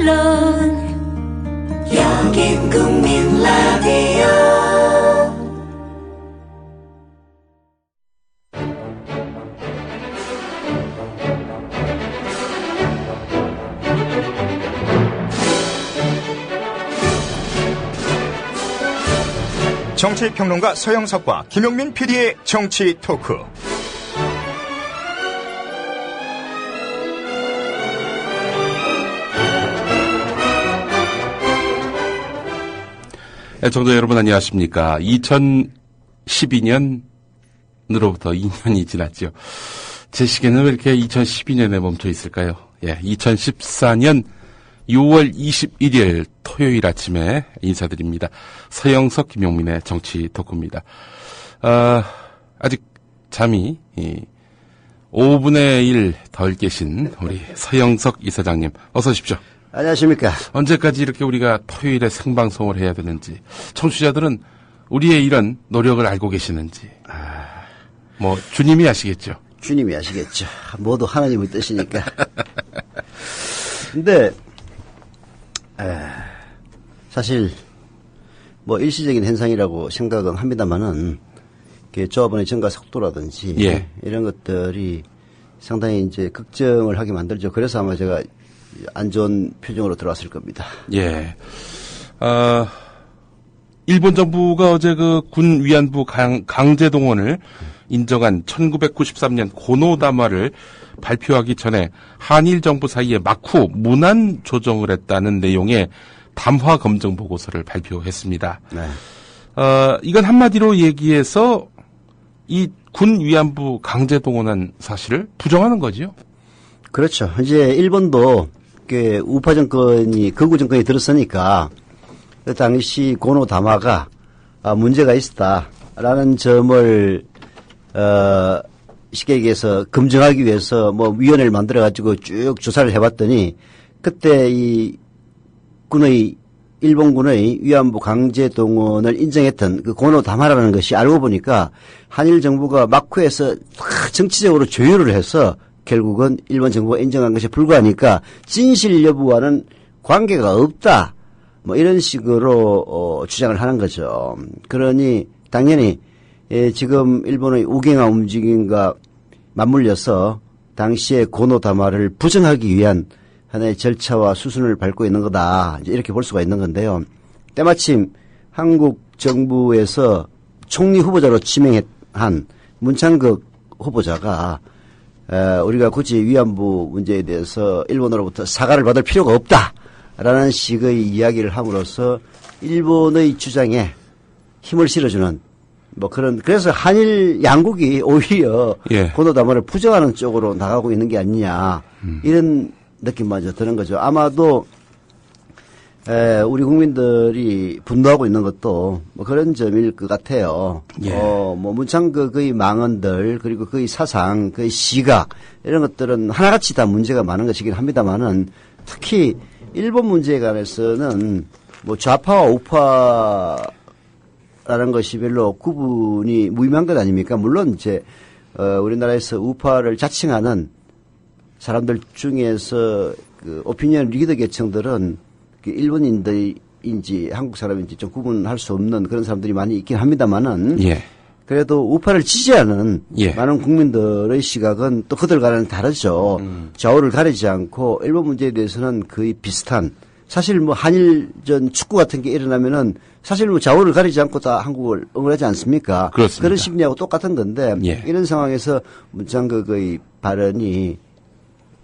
물론 여긴 국민 라디오. 정치평론가 서영석과 김용민 PD의 정치 토크. 청자 여러분 안녕하십니까. 2012년으로부터 2년이 지났죠. 제 시계는 왜 이렇게 2012년에 멈춰 있을까요? 2014년 6월 21일 토요일 아침에 인사드립니다. 서영석, 김용민의 정치 토크입니다. 아직 잠이 5분의 1 덜 계신 우리 서영석 이사장님 어서 오십시오. 안녕하십니까. 언제까지 이렇게 우리가 토요일에 생방송을 해야 되는지, 청취자들은 우리의 이런 노력을 알고 계시는지, 뭐 주님이 아시겠죠. 주님이 아시겠죠. 모두 하나님의 뜻이니까. 근데 사실 뭐 일시적인 현상이라고 생각은 합니다만은 조합원의 증가 속도라든지 이런 것들이 상당히 이제 걱정을 하게 만들죠. 그래서 아마 제가 안 좋은 표정으로 들어왔을 겁니다. 일본 정부가 어제 그 군 위안부 강제 동원을 인정한 1993년 고노다마를 발표하기 전에 한일 정부 사이에 막후 문안 조정을 했다는 내용의 담화 검증 보고서를 발표했습니다. 네. 이건 한마디로 얘기해서 이 군 위안부 강제 동원한 사실을 부정하는 거죠. 그렇죠. 이제 일본도 우파 정권이 극우 정권이 들었으니까 그 당시 고노다마가 문제가 있었다라는 점을 쉽게 얘기해서 검증하기 위해서 뭐 위원회를 만들어 가지고 쭉 조사를 해봤더니 그때 이 일본군의 위안부 강제 동원을 인정했던 그 고노다마라는 것이 알고 보니까 한일 정부가 막후에서 정치적으로 조율을 해서 결국은 일본 정부가 인정한 것에 불과하니까 진실 여부와는 관계가 없다. 뭐 이런 식으로 주장을 하는 거죠. 그러니 당연히 지금 일본의 우경화 움직임과 맞물려서 당시에 고노다마를 부정하기 위한 하나의 절차와 수순을 밟고 있는 거다. 이렇게 볼 수가 있는 건데요. 때마침 한국 정부에서 총리 후보자로 지명한 문창극 후보자가 우리가 굳이 위안부 문제에 대해서 일본으로부터 사과를 받을 필요가 없다라는 식의 이야기를 함으로써 일본의 주장에 힘을 실어주는 뭐 그래서 한일 양국이 오히려 고노다마를 부정하는 쪽으로 나가고 있는 게 아니냐 이런 느낌마저 드는 거죠. 아마도 우리 국민들이 분노하고 있는 것도 뭐 그런 점일 것 같아요. 뭐 문창극의 망언들 그리고 그의 사상, 그의 시각 이런 것들은 하나같이 다 문제가 많은 것이긴 합니다만은 특히 일본 문제에 관해서는 뭐 좌파와 우파라는 것이 별로 구분이 무의미한 것 아닙니까? 물론 이제 우리나라에서 우파를 자칭하는 사람들 중에서 그 오피니언 리더 계층들은 일본인들인지 한국 사람인지 좀 구분할 수 없는 그런 사람들이 많이 있긴 합니다만은 그래도 우파를 지지하는 많은 국민들의 시각은 또 그들과는 다르죠. 좌우를 가리지 않고 일본 문제에 대해서는 거의 비슷한 사실 뭐 한일전 축구 같은 게 일어나면은 사실 뭐 좌우를 가리지 않고 다 한국을 응원하지 않습니까? 그렇습니다. 그런 심리하고 똑같은 건데 이런 상황에서 문창극의 발언이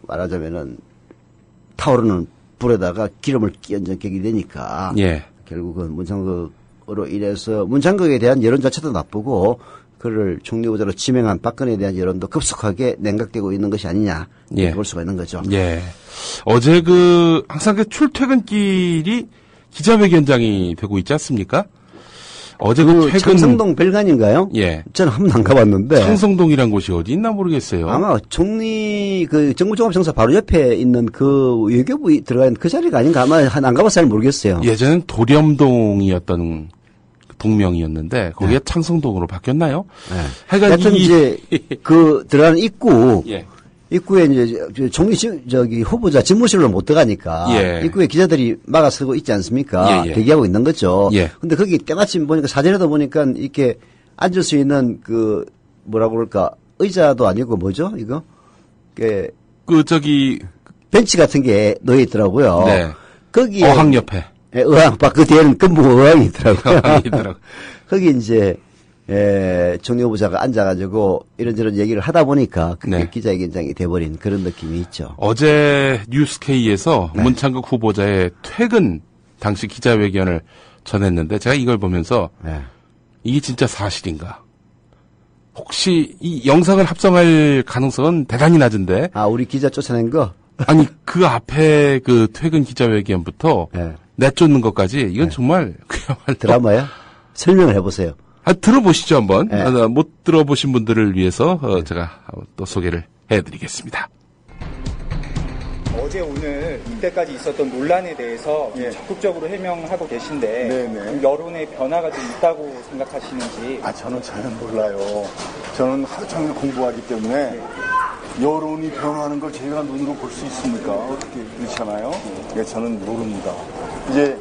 말하자면은 타오르는 불에다가 기름을 끼얹은 격이 되니까 결국은 문창극으로 인해서 문창극에 대한 여론 자체도 나쁘고 그를 총리 후보자로 지명한 박근혜에 대한 여론도 급속하게 냉각되고 있는 것이 아니냐 볼 수가 있는 거죠. 어제 항상 출퇴근길이 기자회견장이 되고 있지 않습니까? 어제 창성동 별관인가요? 저는 한 번도 안 가봤는데. 창성동이란 곳이 어디 있나 모르겠어요. 아마 총리 정부종합청사 바로 옆에 있는 그 외교부 들어간 그 자리가 아닌가 아마 안 가봐서 잘 모르겠어요. 예전엔 도렴동이었던 동명이었는데 거기가 창성동으로 바뀌었나요? 하여튼 이제 그 들어가는 입구 입구에 이제 총리 저기 후보자 집무실로 못 들어가니까 예. 입구에 기자들이 막아서고 있지 않습니까? 예, 예. 대기하고 있는 거죠. 예. 근데 거기 때마침 보니까 사진에도 보니까 이렇게 앉을 수 있는 그 뭐라고 그럴까 의자도 아니고 뭐죠 이거? 벤치 같은 게 놓여 있더라고요. 네. 거기에 어항 옆에. 예, 어항, 그 뒤에는 금붕 어항이 있더라고요. 어항이더라고요. 거기 이제, 총리 후보자가 앉아가지고 이런저런 얘기를 하다 보니까 그게 네. 기자회견장이 돼버린 그런 느낌이 있죠. 어제 뉴스K에서 네. 문창극 후보자의 퇴근 당시 기자회견을 전했는데 제가 이걸 보면서 네. 이게 진짜 사실인가? 혹시 이 영상을 합성할 가능성은 대단히 낮은데 아, 우리 기자 쫓아낸 거? 아니 그 앞에 그 퇴근 기자회견부터 네. 내쫓는 것까지 이건 정말 그야말로 드라마야? 설명을 해보세요. 들어보시죠 한번. 네. 못 들어보신 분들을 위해서 제가 또 소개를 해드리겠습니다. 어제 오늘 이때까지 있었던 논란에 대해서 적극적으로 해명하고 계신데 네네. 여론의 변화가 좀 있다고 생각하시는지. 저는 잘 몰라요. 저는 하루 종일 공부하기 때문에 여론이 변화하는 걸 제가 눈으로 볼 수 있습니까? 어떻게 그렇잖아요. 예, 저는 모릅니다. 이제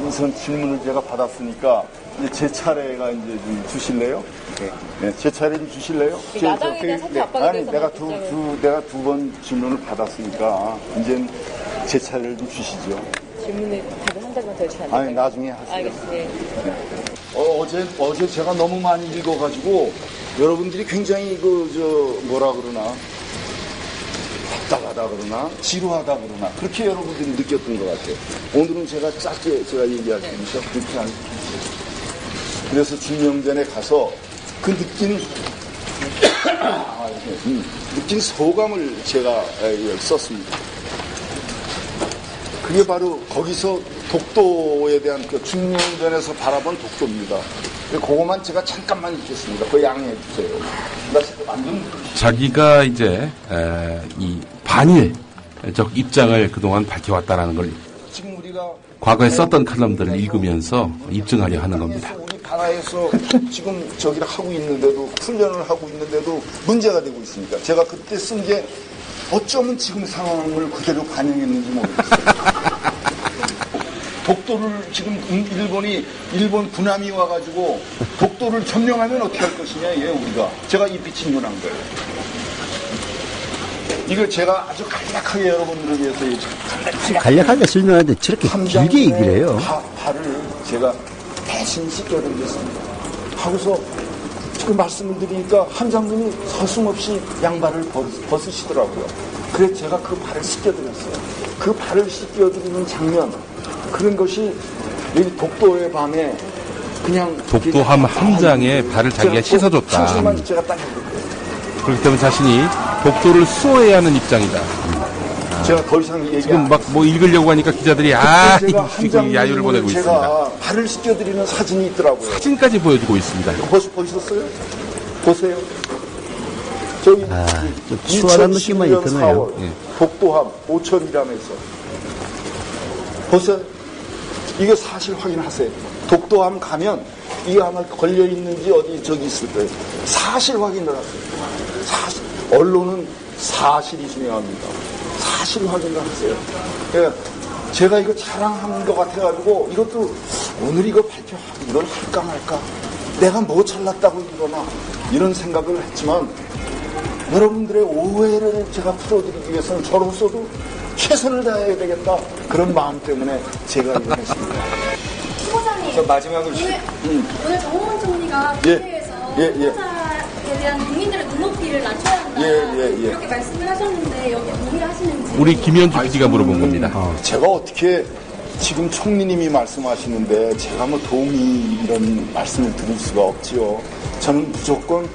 우선 질문을 제가 받았으니까 이제 제 차례가 이제 좀 주실래요? 네, 제 차례 좀 주실래요? 야당에 대한 사퇴 압박에 아니, 대해서 내가 두 번 질문을 받았으니까 이제 제 차례를 좀 주시죠. 질문을 답을 한 달만 더 해주시면 안 될까요? 아니, 나중에 하세요. 알겠습니다. 어제 제가 너무 많이 읽어가지고 여러분들이 굉장히 뭐라 그러나 답답하다 그러나 지루하다 그러나 그렇게 여러분들이 느꼈던 것 같아요. 오늘은 제가 짧게 제가 얘기할 테니까 그렇게 안 그래서 중명전에 가서 그 느낀 소감을 제가 썼습니다. 그게 바로 거기서 독도에 대한 그 중명전에서 바라본 독도입니다. 그거만 제가 잠깐만 읽겠습니다. 그거 양해해 주세요. 나 지금 완전 자기가 이제 이 반일적 입장을 그동안 밝혀왔다라는 걸 지금 우리가 과거에 썼던 칼럼들을 읽으면서 입증하려 하는 겁니다. 우리 나라에서 지금 저기를 하고 있는데도 훈련을 하고 있는데도 문제가 되고 있으니까 제가 그때 쓴 게 어쩌면 지금 상황을 그대로 반영했는지 모르겠어요. 독도를 지금 일본 군함이 와가지고 독도를 점령하면 어떻게 할 것이냐, 우리가. 제가 이 비친문한 거예요. 이걸 제가 아주 간략하게 여러분들을 위해서 간략하게 설명하는데 저렇게 길게 얘기를 해요. 발을 제가 대신 씻겨드리겠습니다. 하고서 그 말씀을 드리니까 한 장님이 서슴없이 양발을 벗으시더라고요. 그래서 제가 그 발을 씻겨드렸어요. 그 발을 씻겨드리는 장면, 그런 것이 여기 독도의 밤에 그냥 독도함 한 장에 발을 자기가 씻어줬다. 한줄만 제가 딱 읽을게요. 그렇기 때문에 자신이 독도를 수호해야 하는 입장이다. 제가 더 이상 얘기 지금 안 막 뭐 읽으려고 하니까 기자들이 제가 한 지금 장면을 야유를 보내고 있습니다. 제가 발을 씻겨드리는 사진이 있더라고요. 사진까지 보여주고 있습니다. 보셨어요? 보세요. 저기 좀 추하다는 느낌만 2012년 드네요. 4월 독도함 5,000이라면서 보세요. 이거 사실 확인하세요. 독도함 가면 이 함에 걸려 있는지 어디 저기 있을 거예요. 사실 확인을 하세요. 사실 언론은 사실이 중요합니다. 사실 확인을 하세요. 그러니까 제가 이거 자랑하는 것 같아가지고 이것도 오늘 이거 이걸 할까 말까 내가 뭐 잘났다고 이러나 이런 생각을 했지만 여러분들의 오해를 제가 풀어드리기 위해서는 저로서도 최선을 다해야 되겠다 그런 마음 때문에 제가 이걸 했습니다. 후보자님, 저 마지막으로 오늘 정호원 총리가 예. 국회에서 예, 예. 후보자에 대한 국민들의 눈높이를 낮춰야 한다 이렇게 말씀을 하셨는데 여기 동의하시는지. 우리 김현주 PD가 물어본 겁니다. 제가 어떻게 지금 총리님이 말씀하시는데 제가 뭐 동의 이런 말씀을 드릴 수가 없지요. 저는 무조건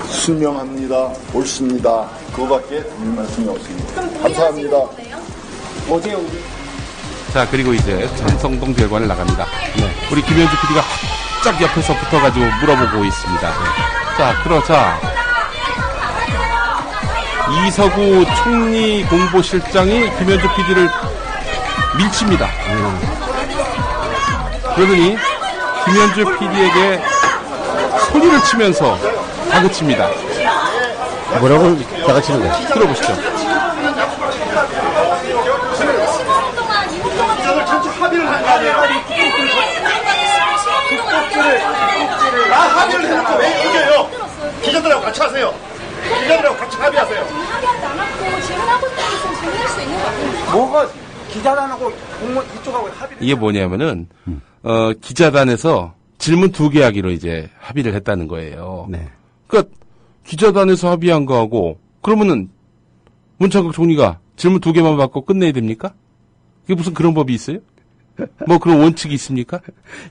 순명합니다. 옳습니다. 그거밖에 드릴 말씀이 없습니다. 그럼 감사합니다. 동의하시는 거네요? 어제 우리 자, 그리고 이제 찬성동 결과를 나갑니다. 우리 김현주 PD가 쫙 옆에서 붙어가지고 물어보고 있습니다. 자, 그러자 이서구 총리 공보실장이 김현주 PD를 밀칩니다. 그러더니 김현주 PD에게 소리를 치면서 다그칩니다. 뭐라고 다가치는 거야? 들어보시죠. 기자들 전체 합의를 한 거 아니에요? 합의를 해놓고 왜 이겨요? 기자들하고 같이 하세요. 기자들하고 같이 합의하세요. 합의하지 않았고 질문하고 싶은 게 있으면 질문할 수 있는 거 아닙니까? 뭐가 기자단하고 공무원 이쪽하고 합의를 이게 뭐냐면은 기자단에서 질문 2개 하기로 이제 합의를 했다는 거예요. 네. 그러니까 기자단에서 합의한 거하고 그러면은 문창극 총리가 질문 2개만 받고 끝내야 됩니까? 이게 무슨 그런 법이 있어요? 뭐 그런 원칙이 있습니까?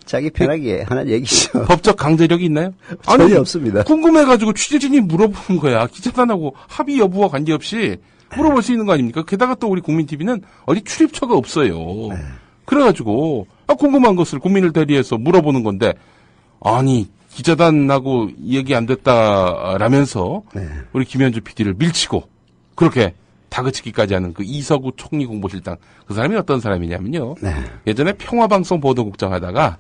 자기 편하게 하는 얘기죠. 법적 강제력이 있나요? 전혀 없습니다. 궁금해가지고 취재진이 물어보는 거야. 기자단하고 합의 여부와 관계없이 물어볼 수 있는 거 아닙니까? 게다가 또 우리 국민TV는 어디 출입처가 없어요. 그래가지고 궁금한 것을 국민을 대리해서 물어보는 건데 아니 기자단하고 얘기 안 됐다라면서 우리 김현주 PD를 밀치고 그렇게 다그치기까지 하는 그 이서구 총리 공보실장 그 사람이 어떤 사람이냐면요. 예전에 평화방송 보도국장 하다가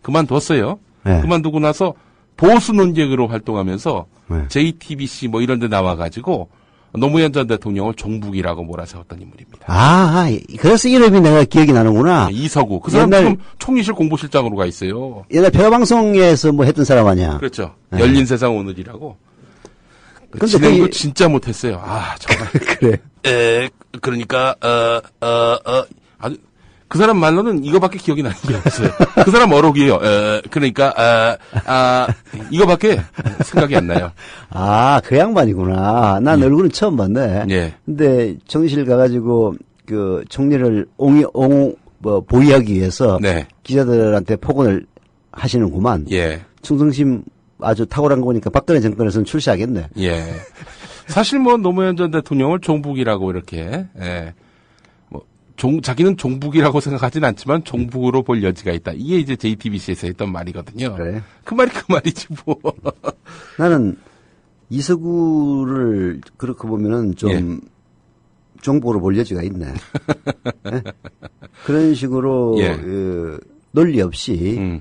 그만뒀어요. 그만두고 나서 보수 논객으로 활동하면서 JTBC 뭐 이런 데 나와가지고 노무현 전 대통령을 종북이라고 몰아세웠던 인물입니다. 그래서 이름이 내가 기억이 나는구나. 이서구. 그 사람 지금 총리실 공보실장으로 가 있어요. 옛날 평화방송에서 뭐 했던 사람 아니야? 그렇죠. 열린 세상 오늘이라고. 근데 진행도 진짜 못했어요. 정말. 그래. 그러니까, 아주, 그 사람 말로는 이거밖에 기억이 나는 게 없어요. 그 사람 어록이에요. 그러니까, 이거밖에 생각이 안 나요. 그 양반이구나. 난 얼굴은 처음 봤네. 예. 근데 총리실 가가지고, 그, 총리를 보위하기 위해서. 기자들한테 폭언을 하시는구만. 예. 충성심 아주 탁월한 거 보니까 박근혜 정권에서는 출시하겠네. 예. 사실 뭐 노무현 전 대통령을 종북이라고 이렇게, 자기는 종북이라고 생각하진 않지만 종북으로 볼 여지가 있다. 이게 이제 JTBC에서 했던 말이거든요. 그래. 그 말이 그 말이지 뭐. 나는 이서구를 그렇게 보면은 좀 종북으로 볼 여지가 있네. 네? 그런 식으로 논리 없이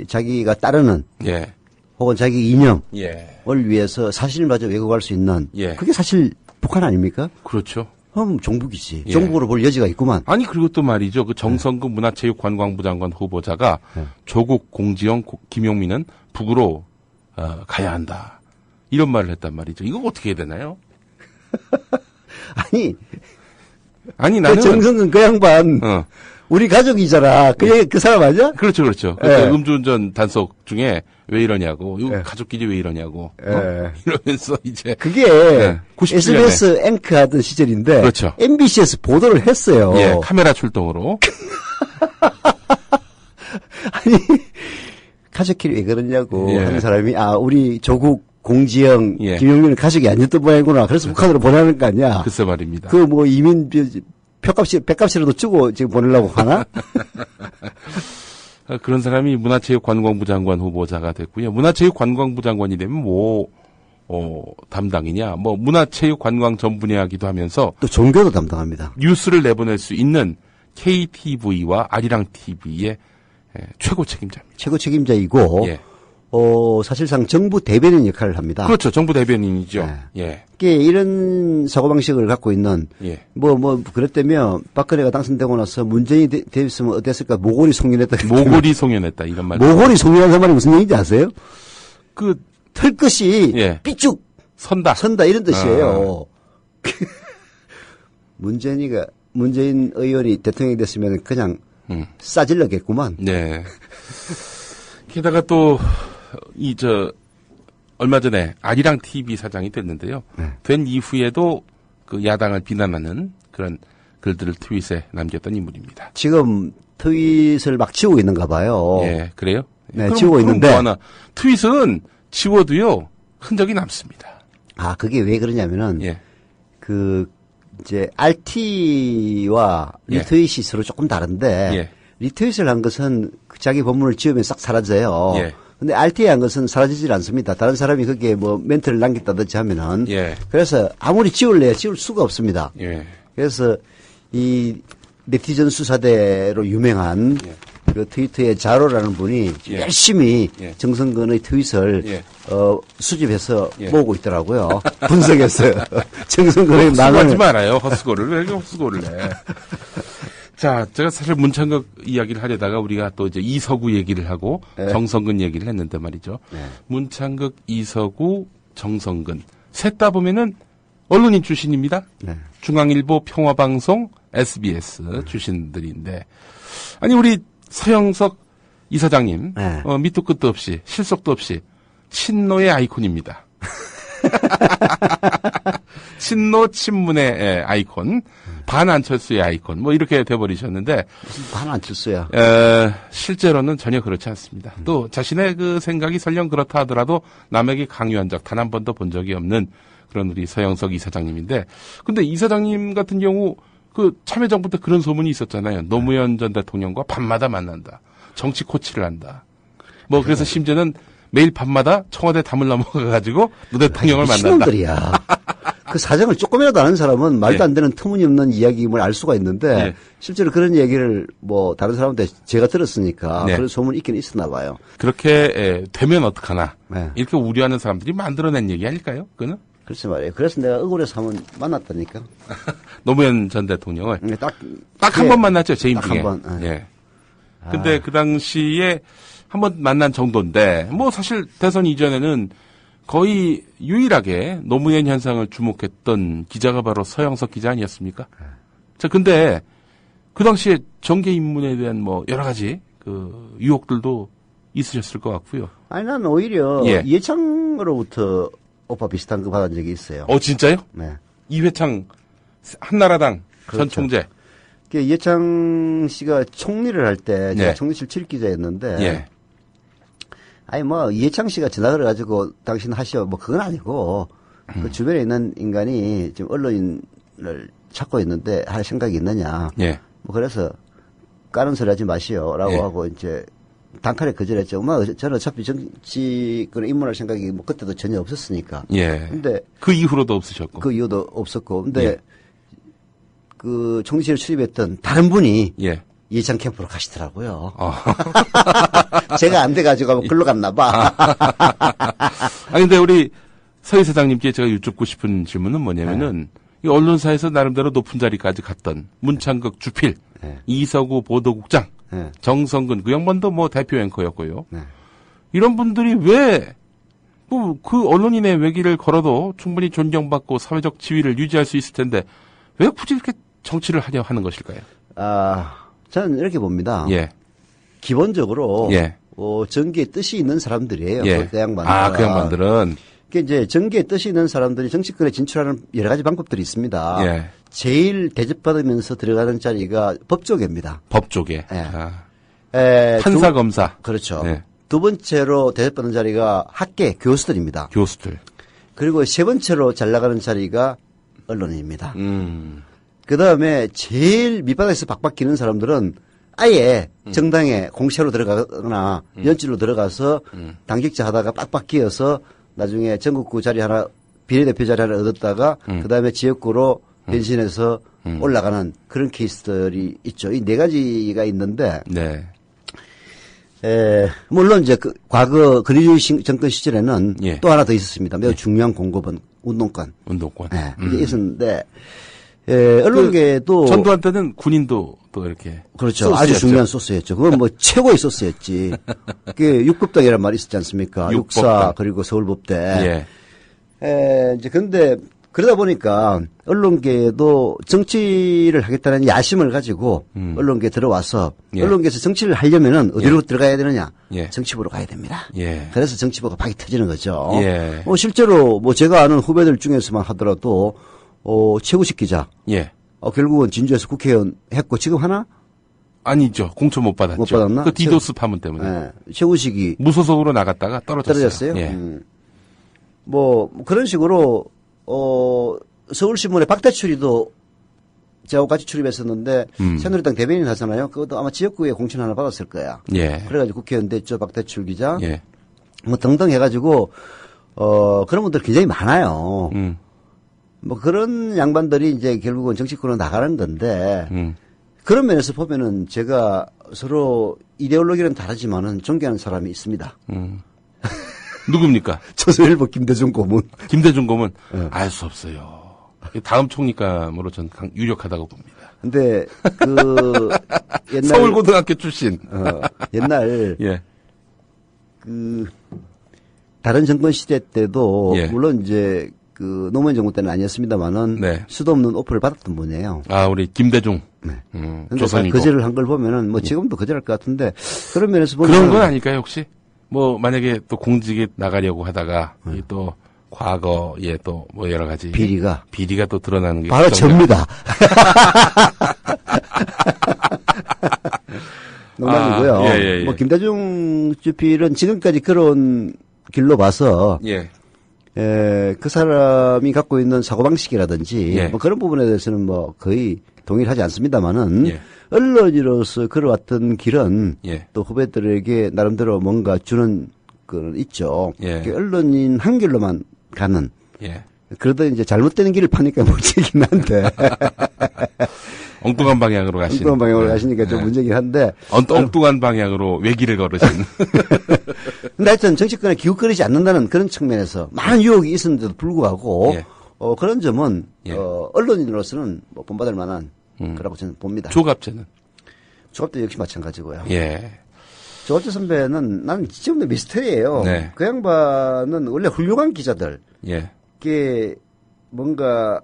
자기가 따르는 혹은 자기 이념을 위해서 사실마저 왜곡할 수 있는 그게 사실 북한 아닙니까? 그렇죠. 그럼 종북이지. 종북으로 볼 여지가 있구만. 아니 그리고 또 말이죠. 그 정성근 문화체육관광부 장관 후보자가 조국 공지영 김용민은 북으로 가야 한다. 이런 말을 했단 말이죠. 이거 어떻게 해야 되나요? 아니 나는 정성근 그 양반 우리 가족이잖아. 그 사람 아니야? 그렇죠, 그렇죠. 음주운전 단속 중에 왜 이러냐고, 가족끼리 왜 이러냐고, 이러면서 이제 그게 97년에 SBS 앵커 하던 시절인데, 그렇죠. MBC에서 보도를 했어요. 카메라 출동으로. 가족끼리 왜 그러냐고 하는 사람이 우리 조국 공지영, 김용민은 가족이 아니었던 모양이구나. 그래서 북한으로 보내는 거 아니야? 글쎄 말입니다. 그 뭐 이민 백값이라도 주고 지금 보내려고 하나? 그런 사람이 문화체육관광부 장관 후보자가 됐고요. 문화체육관광부 장관이 되면 담당이냐? 문화체육관광 전 분야이기도 하면서 또 종교도 담당합니다. 뉴스를 내보낼 수 있는 KTV와 아리랑 TV의 최고 책임자입니다. 최고 책임자이고 사실상 정부 대변인 역할을 합니다. 그렇죠. 정부 대변인이죠. 이런 사고방식을 갖고 있는, 그랬다면, 박근혜가 당선되고 나서 문재인이 됐으면 어땠을까? 모골이 송년했다. 모골이 송년했다. 이런 말. 모골이 송년한 말이 무슨 얘기인지 아세요? 털끝이 삐쭉 선다. 이런 뜻이에요. 문재인 의원이 대통령이 됐으면 그냥 싸질렀겠구만. 네. 게다가 또, 얼마 전에 아리랑 TV 사장이 됐는데요. 된 이후에도 그 야당을 비난하는 그런 글들을 트윗에 남겼던 인물입니다. 지금 트윗을 막 지우고 있는가 봐요. 그래요? 네, 지우고 있는데. 트윗은 지워도요, 흔적이 남습니다. 그게 왜 그러냐면은, 이제, RT와 리트윗이 서로 조금 다른데, 리트윗을 한 것은 자기 본문을 지우면 싹 사라져요. 근데 RT에 한 것은 사라지질 않습니다. 다른 사람이 거기에 멘트를 남겼다든지 하면은. 그래서 아무리 지울 수가 없습니다. 그래서 이 네티즌 수사대로 유명한 그 트위터의 자로라는 분이 예. 열심히 예. 정성근의 트윗을 예. 수집해서 예. 모으고 있더라고요. 분석했어요. 정성근의 헛수고하지 망을. 말아요. 헛수고를. 왜 이렇게 헛수고를 해. 자, 제가 사실 문창극 이야기를 하려다가 우리가 또 이제 이서구 얘기를 하고 네. 정성근 얘기를 했는데 말이죠. 네. 문창극, 이서구, 정성근. 셋 다 보면은 언론인 출신입니다. 네. 중앙일보, 평화방송, SBS 출신들인데. 아니, 우리 서영석 이사장님. 네. 밑도 끝도 없이, 실속도 없이, 친노의 아이콘입니다. 친노 친문의 아이콘, 반안철수의 아이콘, 뭐 이렇게 돼버리셨는데, 반안철수야. 실제로는 전혀 그렇지 않습니다. 또 자신의 그 생각이 설령 그렇다 하더라도 남에게 강요한 적 단 한 번도 본 적이 없는 그런 우리 서영석 이사장님인데, 근데 이사장님 같은 경우 그 참여정부 때 그런 소문이 있었잖아요. 노무현 전 대통령과 밤마다 만난다. 정치 코치를 한다. 뭐 그래서 심지어는 매일 밤마다 청와대 담을 넘어가가지고 노 대통령을 만난다. 신놈들이야. 그 사정을 조금이라도 아는 사람은 말도 안 되는 터무니없는 이야기임을 알 수가 있는데 예. 실제로 그런 얘기를 뭐 다른 사람한테 제가 들었으니까 네. 그런 소문이 있긴 있었나 봐요. 그렇게 되면 어떡하나. 네. 이렇게 우려하는 사람들이 만들어낸 얘기 아닐까요? 그거는? 그렇지 말이에요. 그래서 내가 억울해서 한번 만났다니까. 노무현 전 대통령을. 딱 한 번 만났죠, 재임 딱 중에. 한 번, 예. 예. 근데 그 당시에 한 번 만난 정도인데, 뭐 사실 대선 이전에는 거의 유일하게 노무현 현상을 주목했던 기자가 바로 서영석 기자 아니었습니까? 자, 근데 그 당시에 정계 입문에 대한 뭐 여러 가지 그 유혹들도 있으셨을 것 같고요. 아니 난 오히려 예. 이해창으로부터 오빠 비슷한 거 받은 적이 있어요. 진짜요? 네. 이회창 한나라당 전 그렇죠. 총재. 그 이해창 씨가 총리를 할 때 제가 네. 총리실 출입기자였는데 예. 아니 뭐 이해창 씨가 전화 그래가지고 당신 하시오 뭐 그건 아니고 그 주변에 있는 인간이 지금 언론인을 찾고 있는데 할 생각이 있느냐. 예. 뭐 그래서 까는 소리 하지 마시오라고 예. 하고 이제 단칼에 거절했죠. 뭐 저는 어차피 정치 그런 입문할 생각이 뭐 그때도 전혀 없었으니까. 예. 근데 그 이후로도 없으셨고. 그 이유도 없었고. 근데 예. 그 총리실에 출입했던 다른 분이 예. 이해창 캠프로 가시더라고요. 아. 제가 안 돼가지고 글로 갔나 봐. 아니, 근데 우리 서 이사장님께 제가 여쭙고 싶은 질문은 뭐냐면은, 이 언론사에서 나름대로 높은 자리까지 갔던 문창극 주필, 네. 이서구 보도국장, 네. 정성근, 그 양반도 뭐 대표 앵커였고요. 네. 이런 분들이 왜, 그 언론인의 외길을 걸어도 충분히 존경받고 사회적 지위를 유지할 수 있을 텐데, 왜 굳이 이렇게 정치를 하려 하는 것일까요? 저는 이렇게 봅니다. 예. 기본적으로 예. 정기에 뜻이 있는 사람들이에요. 예. 그 양반들. 그 양반들은. 그 이제 정기에 뜻이 있는 사람들이 정치권에 진출하는 여러 가지 방법들이 있습니다. 예. 제일 대접받으면서 들어가는 자리가 법조계입니다. 법조계. 예. 아. 판사, 검사. 그렇죠. 네. 두 번째로 대접받는 자리가 학계, 교수들입니다. 교수들. 그리고 세 번째로 잘 나가는 자리가 언론인입니다. 음. 그 다음에 제일 밑바닥에서 박박 기는 사람들은 아예 정당에 공채로 들어가거나 연줄로 들어가서 당직자 하다가 빡빡 끼어서 나중에 전국구 자리 하나, 비례대표 자리 하나 얻었다가 그 다음에 지역구로 변신해서 올라가는 그런 케이스들이 있죠. 이 네 가지가 있는데 네. 물론 이제 과거 근위주의 정권 시절에는 예. 또 하나 더 있었습니다. 매우 중요한 공급은 운동권. 운동권. 이게 있었는데 언론계도 전두환 때는 군인도 또 이렇게 그렇죠. 소스였죠. 아주 중요한 소스였죠. 그건 뭐 최고의 소스였지. 그게 육법당이라는 말이 있었지 않습니까? 육법당. 육사 그리고 서울법대. 예. 이제 근데 그러다 보니까 언론계도 정치를 하겠다는 야심을 가지고 언론계에 들어와서 예. 언론계에서 정치를 하려면은 어디로 들어가야 되느냐? 예. 정치부로 가야 됩니다. 예. 그래서 정치부가 박이 터지는 거죠. 예. 실제로 뭐 제가 아는 후배들 중에서만 하더라도 최우식 기자. 예. 결국은 진주에서 국회의원 했고 지금 하나? 아니죠. 공천 못 받았죠. 못 받았나? 그 디도스 파문 때문에. 최우식이 무소속으로 나갔다가 떨어졌어요. 떨어졌어요? 예. 뭐 그런 식으로 서울신문의 박대출이도 저하고 같이 출입했었는데 새누리당 대변인 하잖아요. 그것도 아마 지역구에 공천 하나 받았을 거야. 예. 그래가지고 국회의원 됐죠. 박대출 기자. 예. 뭐 등등 해가지고 그런 분들 굉장히 많아요. 뭐 그런 양반들이 이제 결국은 정치권으로 나가는 건데 그런 면에서 보면은 제가 서로 이데올로기는 다르지만은 존경하는 사람이 있습니다. 누굽니까? 조선일보 김대중 고문. 김대중 고문 알 수 없어요. 다음 총리감으로 전 유력하다고 봅니다. 근데 옛날 서울고등학교 출신. 옛날 예. 다른 정권 시대 때도 예. 물론 이제 노무현 정부 때는 아니었습니다만은 네. 수도 없는 오프를 받았던 분이에요. 아, 우리 김대중. 네. 근데 조선일보. 거절을 한 걸 보면은 뭐 지금도 거절할 것 같은데 그런 면에서 보면 그런 건 아닐까요, 혹시? 뭐, 만약에 또 공직에 나가려고 하다가, 또, 과거에 또, 뭐, 여러 가지. 비리가 또 드러나는 게. 바로 접니다. 농담이고요. 예. 뭐, 김대중 주필은 지금까지 그런 길로 봐서, 예. 그 사람이 갖고 있는 사고방식이라든지, 예. 뭐 그런 부분에 대해서는 뭐 거의 동일하지 않습니다만은, 예. 언론인으로서 걸어왔던 길은 예. 또 후배들에게 나름대로 뭔가 주는 건 있죠. 예. 언론인 한 길로만 가는. 예. 그러다 이제 잘못되는 길을 파니까 문제긴 한데. 엉뚱한 방향으로 가시는. 엉뚱한 방향으로 가시니까 좀 문제긴 한데. 엉뚱한 방향으로 외길을 걸으신. 근데 하여튼 정치권에 기웃거리지 않는다는 그런 측면에서 많은 유혹이 있었는데도 불구하고, 예. 그런 점은, 예. 언론인으로서는 뭐 본받을 만한 거라고 저는 봅니다. 조갑제는? 조갑도 역시 마찬가지고요. 예. 조갑재 선배는 나는 지금도 미스터리예요. 네. 그 양반은 원래 훌륭한 기자들. 예. 게 뭔가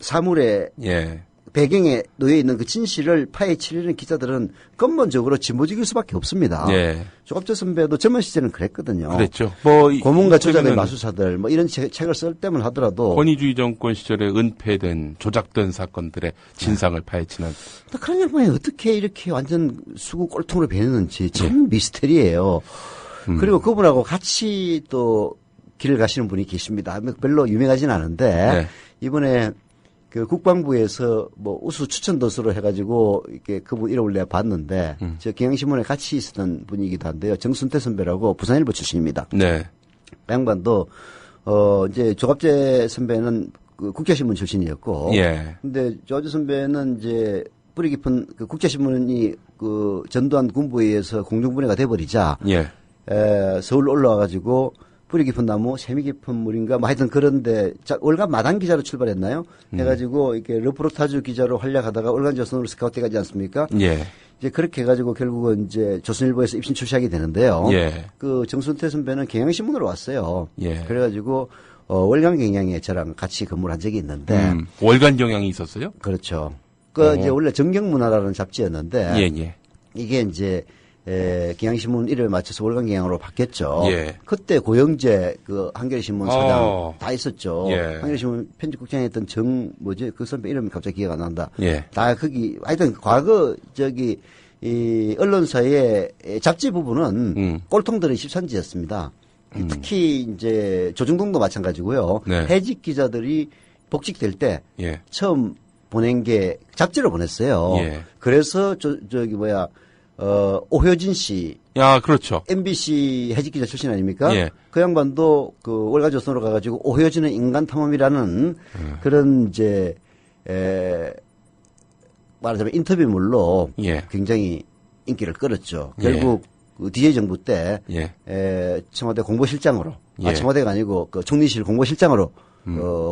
사물에 예. 배경에 놓여 있는 그 진실을 파헤치려는 기자들은 근본적으로 진보적일 수밖에 없습니다. 예. 조갑재 선배도 젊은 시절은 그랬거든요. 그랬죠. 뭐 고문과 조작의 마수사들 뭐 이런 책을 쓸 때만 하더라도 권위주의 정권 시절에 은폐된 조작된 사건들의 진상을 파헤치는. 그런 양반이 어떻게 이렇게 완전 수구 꼴통으로 변했는지 참 미스터리예요. 그리고 그분하고 같이 또 길을 가시는 분이 계십니다. 별로 유명하진 않은데 네. 이번에 그 국방부에서 뭐 우수 추천 도수로 해가지고 이렇게 그분 이름을 내가 봤는데 저 경향신문에 같이 있었던 분이기도 한데요. 정순태 선배라고 부산일보 출신입니다. 네. 그 양반도 이제 조갑재 선배는 그 국제신문 출신이었고, 예. 근데 조갑재 선배는 이제 뿌리 깊은 그 국제신문이 그 전두환 군부에 의해서 공중분해가 돼버리자, 예. 서울 올라와가지고 뿌리 깊은 나무, 세미 깊은 물인가, 뭐 하여튼 그런데, 월간 마당 기자로 출발했나요? 해가지고, 이렇게 르포르타주 기자로 활약하다가 월간조선으로 스카우트 가지 않습니까? 예. 이제 그렇게 해가지고 결국은 이제 조선일보에서 입신 출시하게 되는데요. 예. 그 정순태 선배는 경향신문으로 왔어요. 예. 그래가지고, 월간 경향에 저랑 같이 근무를 한 적이 있는데. 월간 경향이 있었어요? 그렇죠. 그 이제 원래 정경문화라는 잡지였는데. 예. 이게 이제, 경향신문 이름에 맞춰서 월간경향으로 바뀌었죠. 예. 그때 고영재 그 한겨레신문 사장 다 있었죠. 예. 한겨레신문 편집국장에 했던 그 선배 이름이 갑자기 기억 안 난다. 예. 다 거기 하여튼 과거 이 언론사의 잡지 부분은 꼴통들의 집산지였습니다. 특히 이제 조중동도 마찬가지고요. 네. 해직 기자들이 복직될 때 예. 처음 보낸 게 잡지로 보냈어요. 예. 그래서 오효진 씨. 야, 그렇죠. MBC 해직 기자 출신 아닙니까? 예. 그 양반도 그 월가조선으로 가가지고 오효진의 인간 탐험이라는 그런 이제, 말하자면 인터뷰물로 예. 굉장히 인기를 끌었죠. 예. 결국 그 DJ 정부 때, 예. 청와대 공보실장으로, 예. 청와대가 아니고 그 총리실 공보실장으로